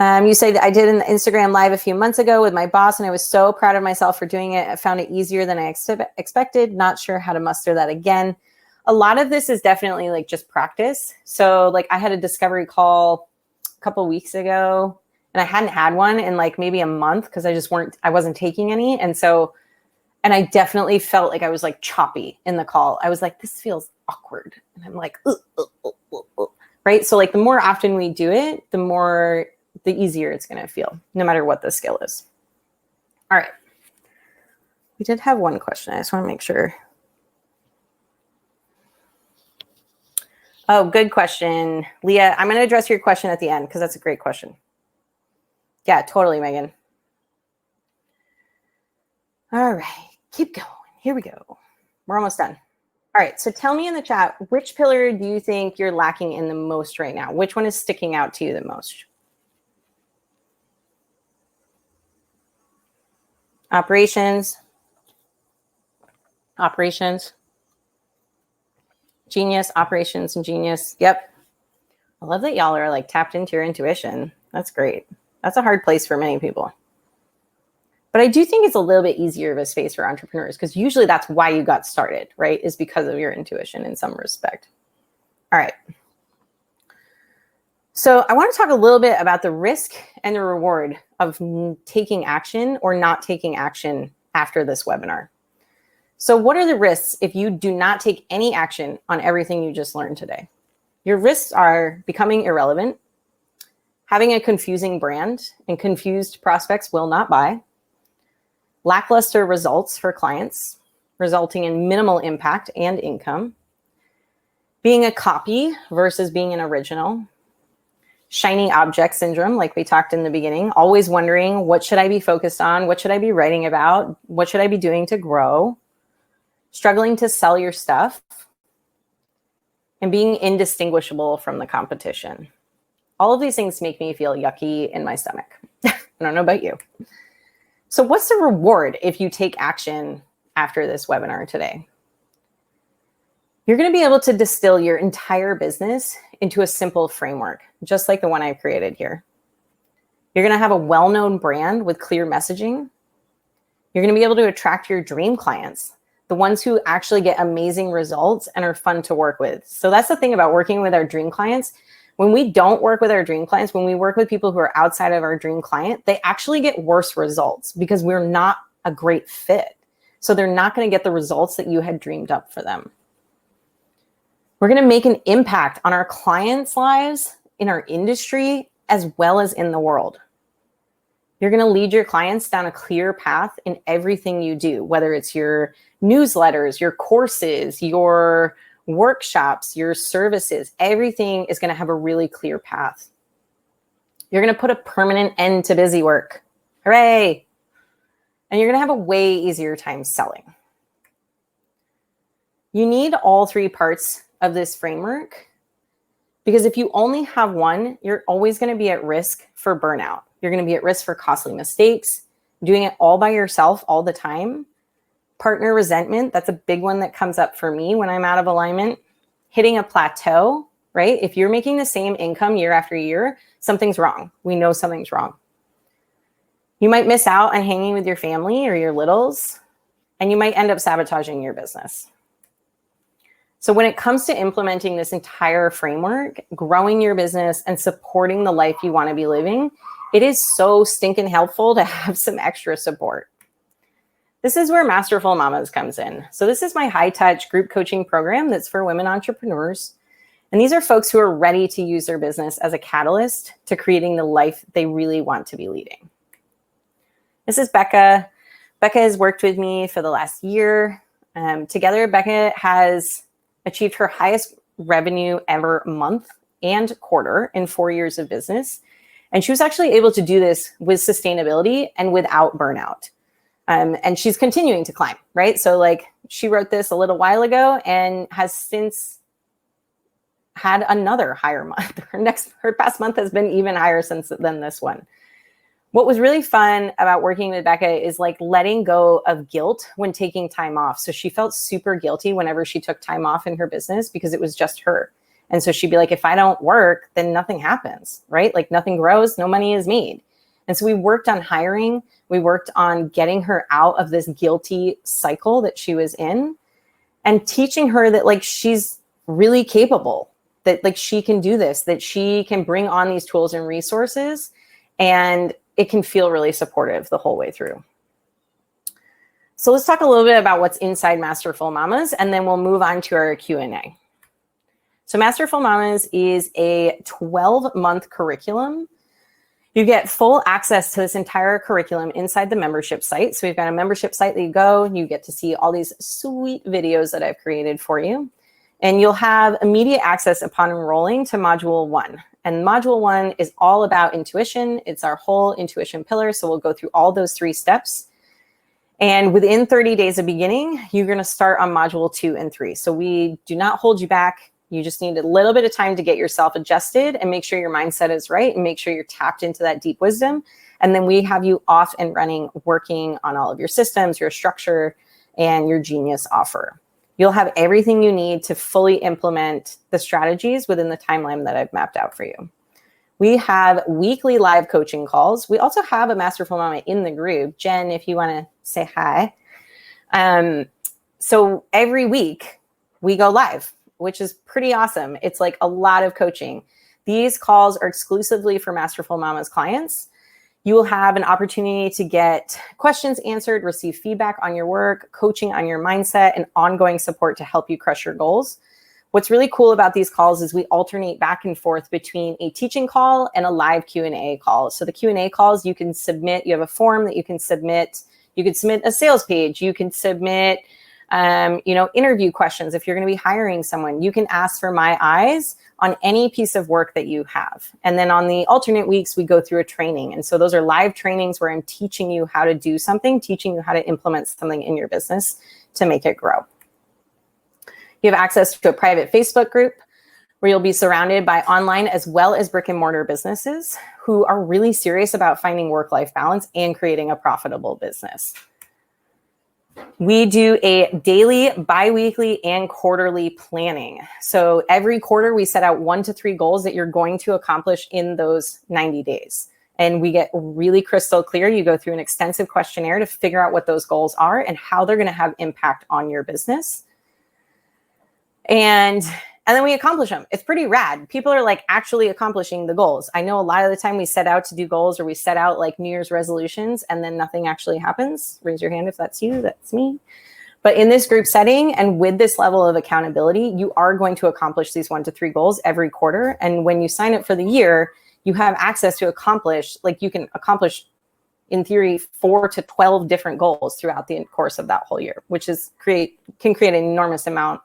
You say that I did an Instagram live a few months ago with my boss and I was so proud of myself for doing it. I found it easier than I expected. Not sure how to muster that again. A lot of this is definitely like just practice. So like I had a discovery call a couple weeks ago and I hadn't had one in like maybe a month because I wasn't taking any. And I definitely felt like I was like choppy in the call. I was like, this feels awkward. And I'm like, right? So like the more often we do it, the easier it's going to feel, no matter what the skill is. All right. We did have one question. I just want to make sure. Oh, good question. Leah, I'm going to address your question at the end because that's a great question. Yeah, totally, Megan. All right, keep going. Here we go. We're almost done. All right, so tell me in the chat, which pillar do you think you're lacking in the most right now? Which one is sticking out to you the most? Operations. Operations. Genius, operations, and genius. Yep. I love that y'all are like tapped into your intuition. That's great. That's a hard place for many people. But I do think it's a little bit easier of a space for entrepreneurs because usually that's why you got started, right? Is because of your intuition in some respect. All right. So I want to talk a little bit about the risk and the reward of taking action or not taking action after this webinar. So what are the risks if you do not take any action on everything you just learned today? Your risks are becoming irrelevant, having a confusing brand, and confused prospects will not buy, lackluster results for clients, resulting in minimal impact and income, being a copy versus being an original, shiny object syndrome, like we talked in the beginning, always wondering, what should I be focused on? What should I be writing about? What should I be doing to grow? Struggling to sell your stuff, and being indistinguishable from the competition. All of these things make me feel yucky in my stomach. I don't know about you. So what's the reward if you take action after this webinar today? You're going to be able to distill your entire business into a simple framework, just like the one I've created here. You're going to have a well-known brand with clear messaging. You're going to be able to attract your dream clients, the ones who actually get amazing results and are fun to work with. So that's the thing about working with our dream clients. When we don't work with our dream clients, when we work with people who are outside of our dream client, they actually get worse results because we're not a great fit. So they're not going to get the results that you had dreamed up for them. We're going to make an impact on our clients' lives, in our industry, as well as in the world. You're going to lead your clients down a clear path in everything you do, whether it's your newsletters, your courses, your workshops, your services. Everything is going to have a really clear path. You're going to put a permanent end to busy work. Hooray! And you're going to have a way easier time selling. You need all three parts of this framework because if you only have one, you're always going to be at risk for burnout. You're going to be at risk for costly mistakes, doing it all by yourself all the time. Partner resentment, that's a big one that comes up for me when I'm out of alignment. Hitting a plateau, right? If you're making the same income year after year, something's wrong. We know something's wrong. You might miss out on hanging with your family or your littles, and you might end up sabotaging your business. So when it comes to implementing this entire framework, growing your business and supporting the life you want to be living, it is so stinking helpful to have some extra support. This is where Masterful Mamas comes in. So this is my high-touch group coaching program that's for women entrepreneurs. And these are folks who are ready to use their business as a catalyst to creating the life they really want to be leading. This is Becca. Becca has worked with me for the last year. Together, Becca has achieved her highest revenue ever month and quarter in 4 years of business. And she was actually able to do this with sustainability and without burnout. And she's continuing to climb, right? So like she wrote this a little while ago and has since had another higher month. Her past month has been even higher than this one. What was really fun about working with Becca is like letting go of guilt when taking time off. So she felt super guilty whenever she took time off in her business because it was just her. And so she'd be like, if I don't work, then nothing happens, right? Like nothing grows, no money is made. And so we worked on hiring. We worked on getting her out of this guilty cycle that she was in and teaching her that like she's really capable, that like she can do this, that she can bring on these tools and resources, and it can feel really supportive the whole way through. So let's talk a little bit about what's inside Masterful Mamas, and then we'll move on to our Q&A. So Masterful Mamas is a 12-month curriculum. You get full access to this entire curriculum inside the membership site. So we've got a membership site that you go, you get to see all these sweet videos that I've created for you. And you'll have immediate access upon enrolling to Module 1. And Module 1 is all about intuition. It's our whole intuition pillar. So we'll go through all those 3 steps. And within 30 days of beginning, you're going to start on Module 2 and 3. So we do not hold you back. You just need a little bit of time to get yourself adjusted and make sure your mindset is right and make sure you're tapped into that deep wisdom. And then we have you off and running, working on all of your systems, your structure, and your genius offer. You'll have everything you need to fully implement the strategies within the timeline that I've mapped out for you. We have weekly live coaching calls. We also have a Masterful Mama in the group. Jen, if you want to say hi. So every week we go live, which is pretty awesome. It's like a lot of coaching. These calls are exclusively for Masterful Mamas clients. You will have an opportunity to get questions answered, receive feedback on your work, coaching on your mindset, and ongoing support to help you crush your goals. What's really cool about these calls is we alternate back and forth between a teaching call and a live Q&A call. So the Q&A calls, you can submit, you have a form that you can submit. You can submit a sales page. You can submit interview questions. If you're going to be hiring someone, you can ask for my eyes on any piece of work that you have. And then on the alternate weeks, we go through a training. And so those are live trainings where I'm teaching you how to do something, teaching you how to implement something in your business to make it grow. You have access to a private Facebook group where you'll be surrounded by online as well as brick and mortar businesses who are really serious about finding work-life balance and creating a profitable business. We do a daily, bi-weekly, and quarterly planning. So every quarter, we set out 1 to 3 goals that you're going to accomplish in those 90 days. And we get really crystal clear. You go through an extensive questionnaire to figure out what those goals are and how they're going to have impact on your business. And then we accomplish them. It's pretty rad. People are like actually accomplishing the goals. I know a lot of the time we set out to do goals or we set out like New Year's resolutions and then nothing actually happens. Raise your hand if that's you, that's me. But in this group setting and with this level of accountability, you are going to accomplish these 1 to 3 goals every quarter. And when you sign up for the year, you have access to accomplish, like you can accomplish in theory 4 to 12 different goals throughout the course of that whole year, which is can create an enormous amount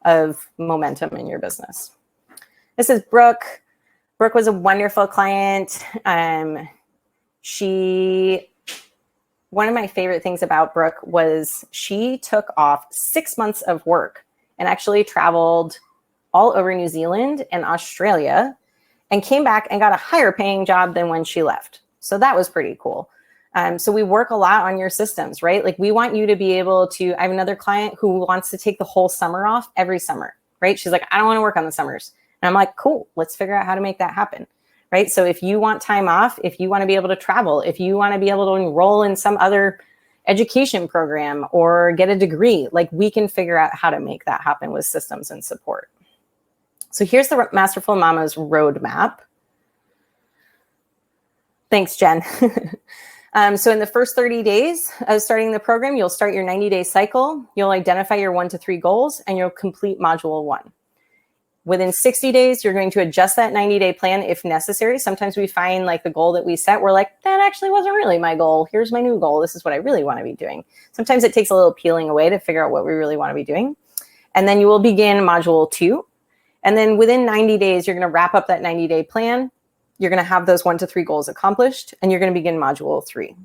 of momentum in your business. This is Brooke. Brooke was a wonderful client. One of my favorite things about Brooke was she took off 6 months of work and actually traveled all over New Zealand and Australia and came back and got a higher paying job than when she left. So that was pretty cool. So we work a lot on your systems, right? Like we want you to be able to, I have another client who wants to take the whole summer off every summer, right? She's like, I don't want to work on the summers. And I'm like, cool, let's figure out how to make that happen, right? So if you want time off, if you want to be able to travel, if you want to be able to enroll in some other education program or get a degree, like we can figure out how to make that happen with systems and support. So here's the Masterful Mamas roadmap. Thanks, Jen. So in the first 30 days of starting the program, you'll start your 90-day cycle. You'll identify your 1 to 3 goals and you'll complete module 1. Within 60 days, you're going to adjust that 90-day plan if necessary. Sometimes we find like the goal that we set, we're like, that actually wasn't really my goal. Here's my new goal. This is what I really want to be doing. Sometimes it takes a little peeling away to figure out what we really want to be doing. And then you will begin module 2. And then within 90 days, you're going to wrap up that 90-day plan. You're going to have those 1 to 3 goals accomplished, and you're going to begin module 3.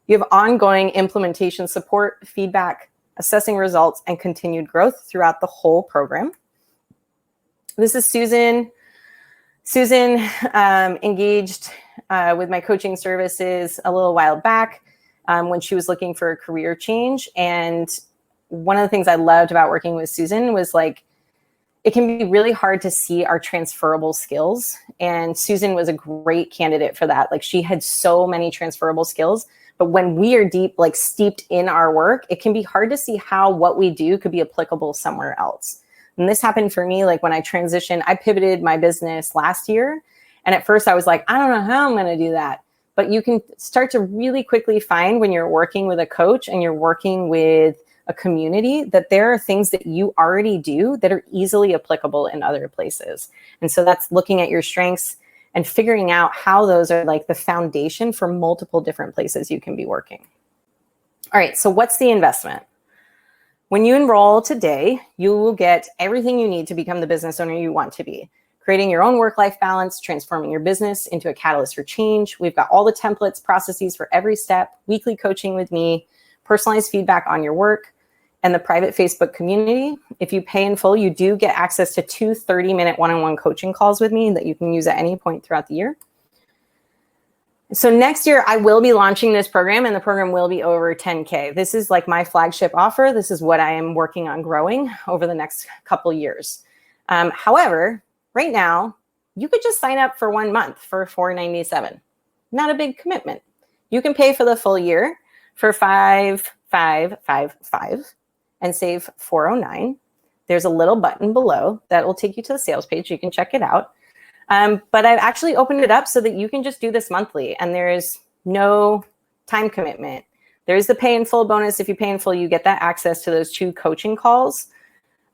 You have ongoing implementation support, feedback, assessing results, and continued growth throughout the whole program. This is Susan. Susan engaged with my coaching services a little while back when she was looking for a career change. And one of the things I loved about working with Susan was like, it can be really hard to see our transferable skills. And Susan was a great candidate for that. Like she had so many transferable skills, but when we are deep, like steeped in our work, it can be hard to see how what we do could be applicable somewhere else. And this happened for me, like when I transitioned, I pivoted my business last year. And at first I was like, I don't know how I'm going to do that. But you can start to really quickly find when you're working with a coach and you're working with a community, that there are things that you already do that are easily applicable in other places. And so that's looking at your strengths and figuring out how those are like the foundation for multiple different places you can be working. All right, so what's the investment? When you enroll today, you will get everything you need to become the business owner you want to be. Creating your own work-life balance, transforming your business into a catalyst for change. We've got all the templates, processes for every step, weekly coaching with me, personalized feedback on your work, and the private Facebook community. If you pay in full, you do get access to 2 30-minute one-on-one coaching calls with me that you can use at any point throughout the year. So next year, I will be launching this program, and the program will be over 10K. This is like my flagship offer. This is what I am working on growing over the next couple years. However, right now, you could just sign up for 1 month for $497. Not a big commitment. You can pay for the full year for $5,555 and save $409. There's a little button below that will take you to the sales page. You can check it out. But I've actually opened it up so that you can just do this monthly, and there's no time commitment. There's the pay in full bonus. If you pay in full, you get that access to those 2 coaching calls.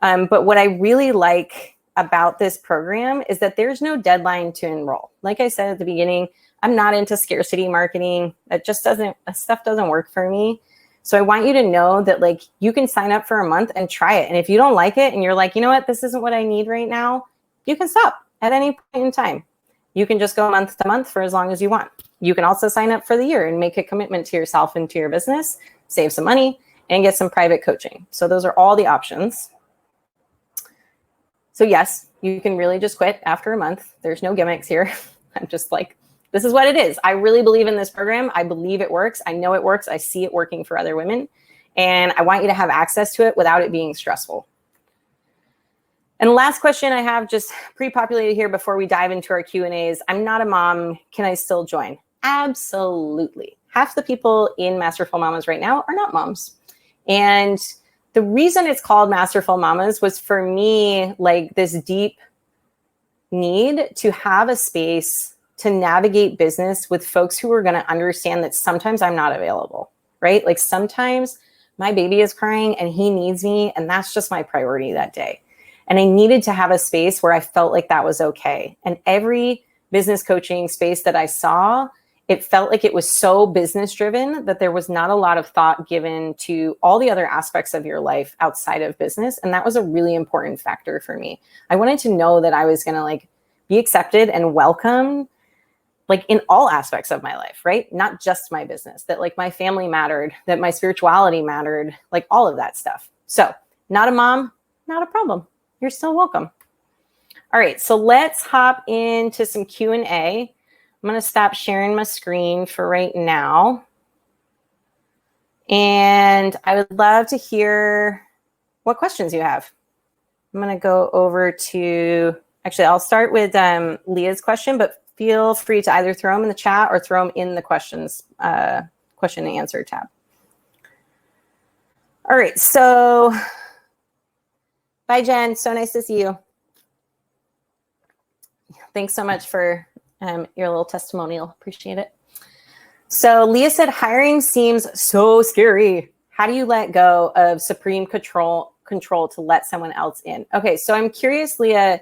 But what I really like about this program is that there's no deadline to enroll. Like I said at the beginning, I'm not into scarcity marketing. That stuff doesn't work for me. So I want you to know that like you can sign up for a month and try it. And if you don't like it and you're like, you know what, this isn't what I need right now, you can stop at any point in time. You can just go month to month for as long as you want. You can also sign up for the year and make a commitment to yourself and to your business, save some money, and get some private coaching. So those are all the options. So yes, you can really just quit after a month. There's no gimmicks here. I'm just like, this is what it is. I really believe in this program. I believe it works. I know it works. I see it working for other women. And I want you to have access to it without it being stressful. And the last question I have just pre-populated here before we dive into our Q&As. I'm not a mom. Can I still join? Absolutely. Half the people in Masterful Mamas right now are not moms. And the reason it's called Masterful Mamas was for me, like this deep need to have a space to navigate business with folks who are going to understand that sometimes I'm not available, right? Like sometimes my baby is crying and he needs me, and that's just my priority that day. And I needed to have a space where I felt like that was okay. And every business coaching space that I saw, it felt like it was so business driven that there was not a lot of thought given to all the other aspects of your life outside of business. And that was a really important factor for me. I wanted to know that I was going to like be accepted and welcomed like in all aspects of my life, right? Not just my business, that like my family mattered, that my spirituality mattered, like all of that stuff. So not a mom, not a problem. You're still welcome. All right, so let's hop into some Q&A. I'm going to stop sharing my screen for right now. And I would love to hear what questions you have. I'm going to go over to, actually, I'll start with Leah's question, but feel free to either throw them in the chat or throw them in the questions, question and answer tab. All right, so bye, Jen. So nice to see you. Thanks so much for your little testimonial. Appreciate it. So Leah said, hiring seems so scary. How do you let go of supreme control to let someone else in? Okay, so I'm curious, Leah,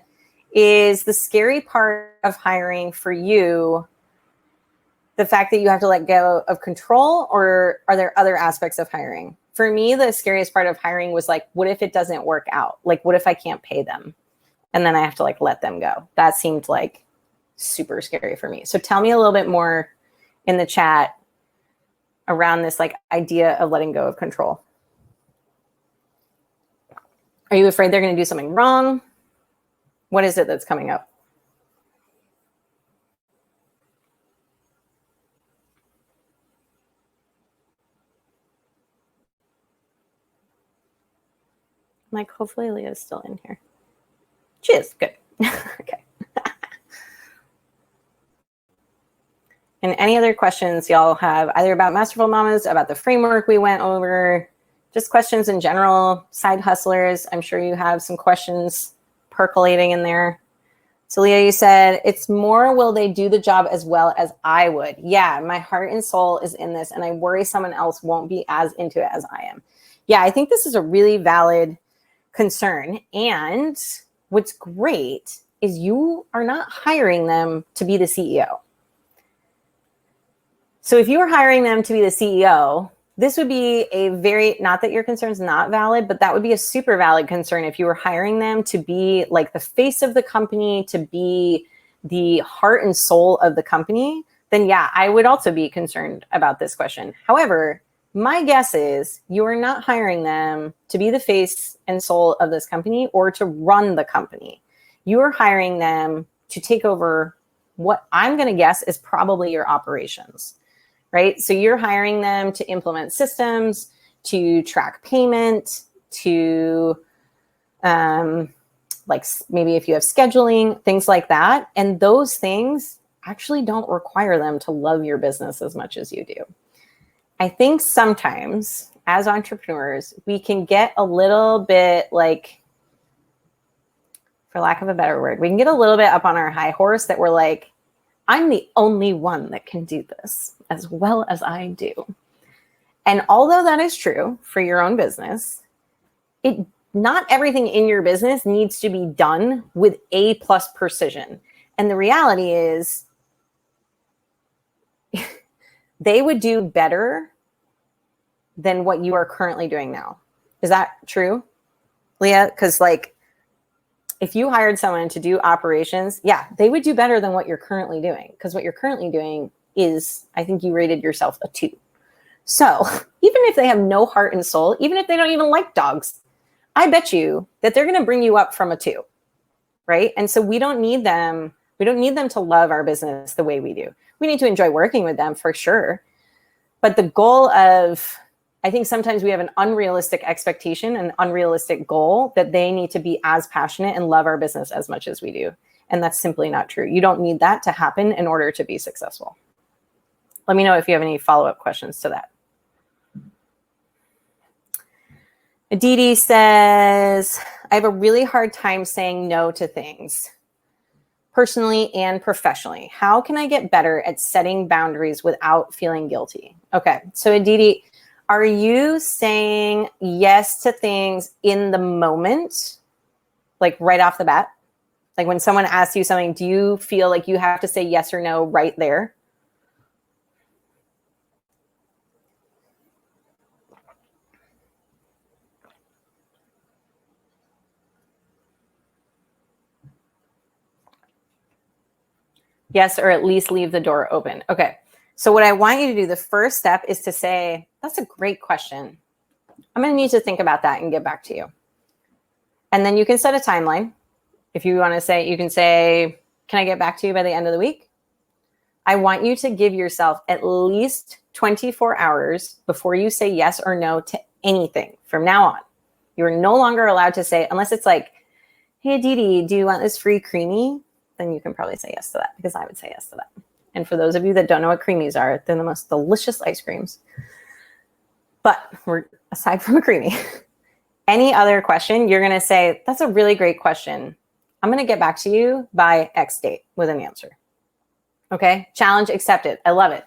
is the scary part of hiring for you the fact that you have to let go of control, or are there other aspects of hiring? For me, the scariest part of hiring was like, what if it doesn't work out? Like, what if I can't pay them? And then I have to like let them go. That seemed like super scary for me. So tell me a little bit more in the chat around this like idea of letting go of control. Are you afraid they're going to do something wrong? What is it that's coming up? Like, hopefully Leah's still in here. She is. Good. Okay. And any other questions y'all have either about Masterful Mamas, about the framework we went over, just questions in general, side hustlers. I'm sure you have some questions percolating in there. So Leah, you said, it's more, will they do the job as well as I would? Yeah, my heart and soul is in this, and I worry someone else won't be as into it as I am. Yeah, I think this is a really valid concern. And what's great is you are not hiring them to be the CEO. So if you were hiring them to be the CEO, this would be a very, not that your concern is not valid, but that would be a super valid concern if you were hiring them to be like the face of the company, to be the heart and soul of the company, then yeah, I would also be concerned about this question. However, my guess is you are not hiring them to be the face and soul of this company or to run the company. You are hiring them to take over what I'm going to guess is probably your operations, right? So you're hiring them to implement systems, to track payment, to like maybe if you have scheduling, things like that. And those things actually don't require them to love your business as much as you do. I think sometimes as entrepreneurs, we can get a little bit like, for lack of a better word, we can get a little bit up on our high horse that we're like, I'm the only one that can do this as well as I do. And although that is true for your own business, not everything in your business needs to be done with A+ precision. And the reality is they would do better than what you are currently doing now. Is that true, Leah? Because like, if you hired someone to do operations, yeah, they would do better than what you're currently doing. Because what you're currently doing is, I think you rated yourself a 2. So even if they have no heart and soul, even if they don't even like dogs, I bet you that they're going to bring you up from a 2, right? And so we don't need them to love our business the way we do. We need to enjoy working with them for sure. But the goal of, I think sometimes we have an unrealistic expectation, an unrealistic goal that they need to be as passionate and love our business as much as we do. And that's simply not true. You don't need that to happen in order to be successful. Let me know if you have any follow-up questions to that. Aditi says, I have a really hard time saying no to things, personally and professionally. How can I get better at setting boundaries without feeling guilty? Okay, so Aditi, are you saying yes to things in the moment, like right off the bat? Like when someone asks you something, do you feel like you have to say yes or no right there? Yes, or at least leave the door open. Okay. So what I want you to do, the first step is to say, that's a great question. I'm going to need to think about that and get back to you. And then you can set a timeline. If you want to say, you can say, can I get back to you by the end of the week? I want you to give yourself at least 24 hours before you say yes or no to anything from now on. You're no longer allowed to say, unless it's like, hey, Aditi, do you want this free creamy? Then you can probably say yes to that, because I would say yes to that. And for those of you that don't know what creamies are, they're the most delicious ice creams. But aside from a creamy, any other question, you're going to say, that's a really great question. I'm going to get back to you by X date with an answer. Okay, challenge accepted. I love it.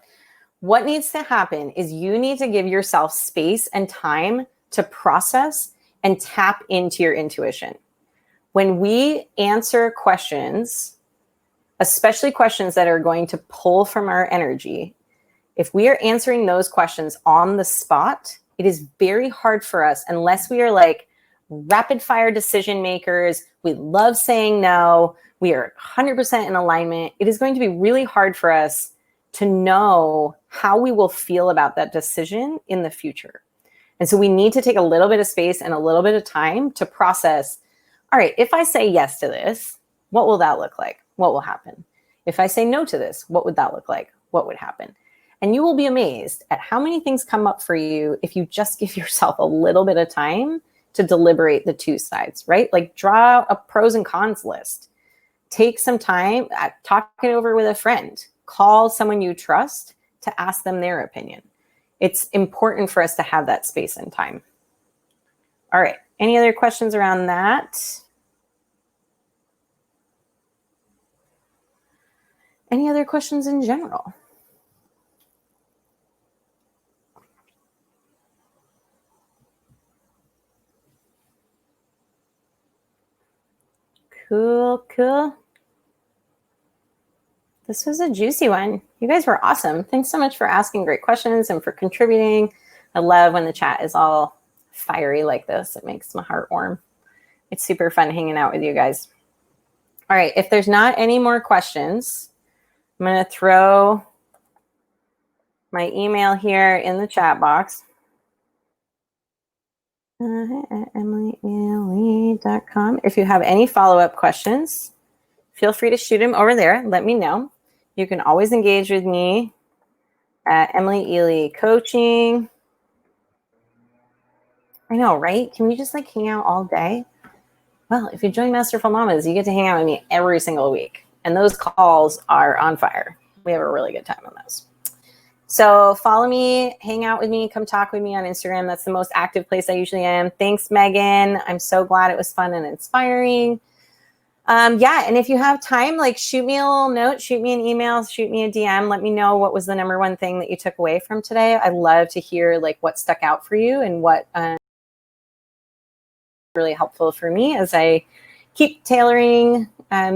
What needs to happen is you need to give yourself space and time to process and tap into your intuition. When we answer questions, especially questions that are going to pull from our energy, if we are answering those questions on the spot, it is very hard for us, unless we are like rapid fire decision makers. We love saying no. We are 100% in alignment. It is going to be really hard for us to know how we will feel about that decision in the future. And so we need to take a little bit of space and a little bit of time to process, all right, if I say yes to this, what will that look like? What will happen? If I say no to this, what would that look like? What would happen? And you will be amazed at how many things come up for you if you just give yourself a little bit of time to deliberate the two sides, right? Like draw a pros and cons list. Take some time, talk it over with a friend. Call someone you trust to ask them their opinion. It's important for us to have that space and time. All right. Any other questions around that? Any other questions in general? Cool, cool. This was a juicy one. You guys were awesome. Thanks so much for asking great questions and for contributing. I love when the chat is all fiery like this. It makes my heart warm. It's super fun hanging out with you guys. All right, if there's not any more questions, I'm going to throw my email here in the chat box. At emilylee.com. If you have any follow-up questions, feel free to shoot them over there. Let me know. You can always engage with me at Emily Ely Coaching. I know, right? Can we just like hang out all day? Well, if you join Masterful Mamas, you get to hang out with me every single week. And those calls are on fire. We have a really good time on those. So follow me, hang out with me, come talk with me on Instagram. That's the most active place I usually am. Thanks, Megan. I'm so glad it was fun and inspiring. Yeah, and if you have time, like shoot me a little note, shoot me an email, shoot me a DM. Let me know what was the number one thing that you took away from today. I love to hear like what stuck out for you and what really helpful for me as I keep tailoring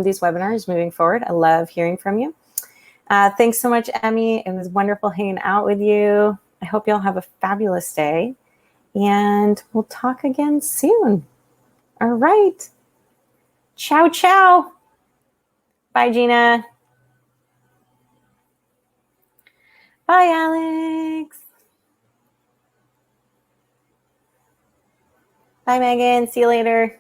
these webinars moving forward. I love hearing from you. Thanks so much, Emmy. It was wonderful hanging out with you. I hope y'all have a fabulous day, and we'll talk again soon. All right. Ciao, ciao. Bye, Gina. Bye, Alex. Bye, Megan. See you later.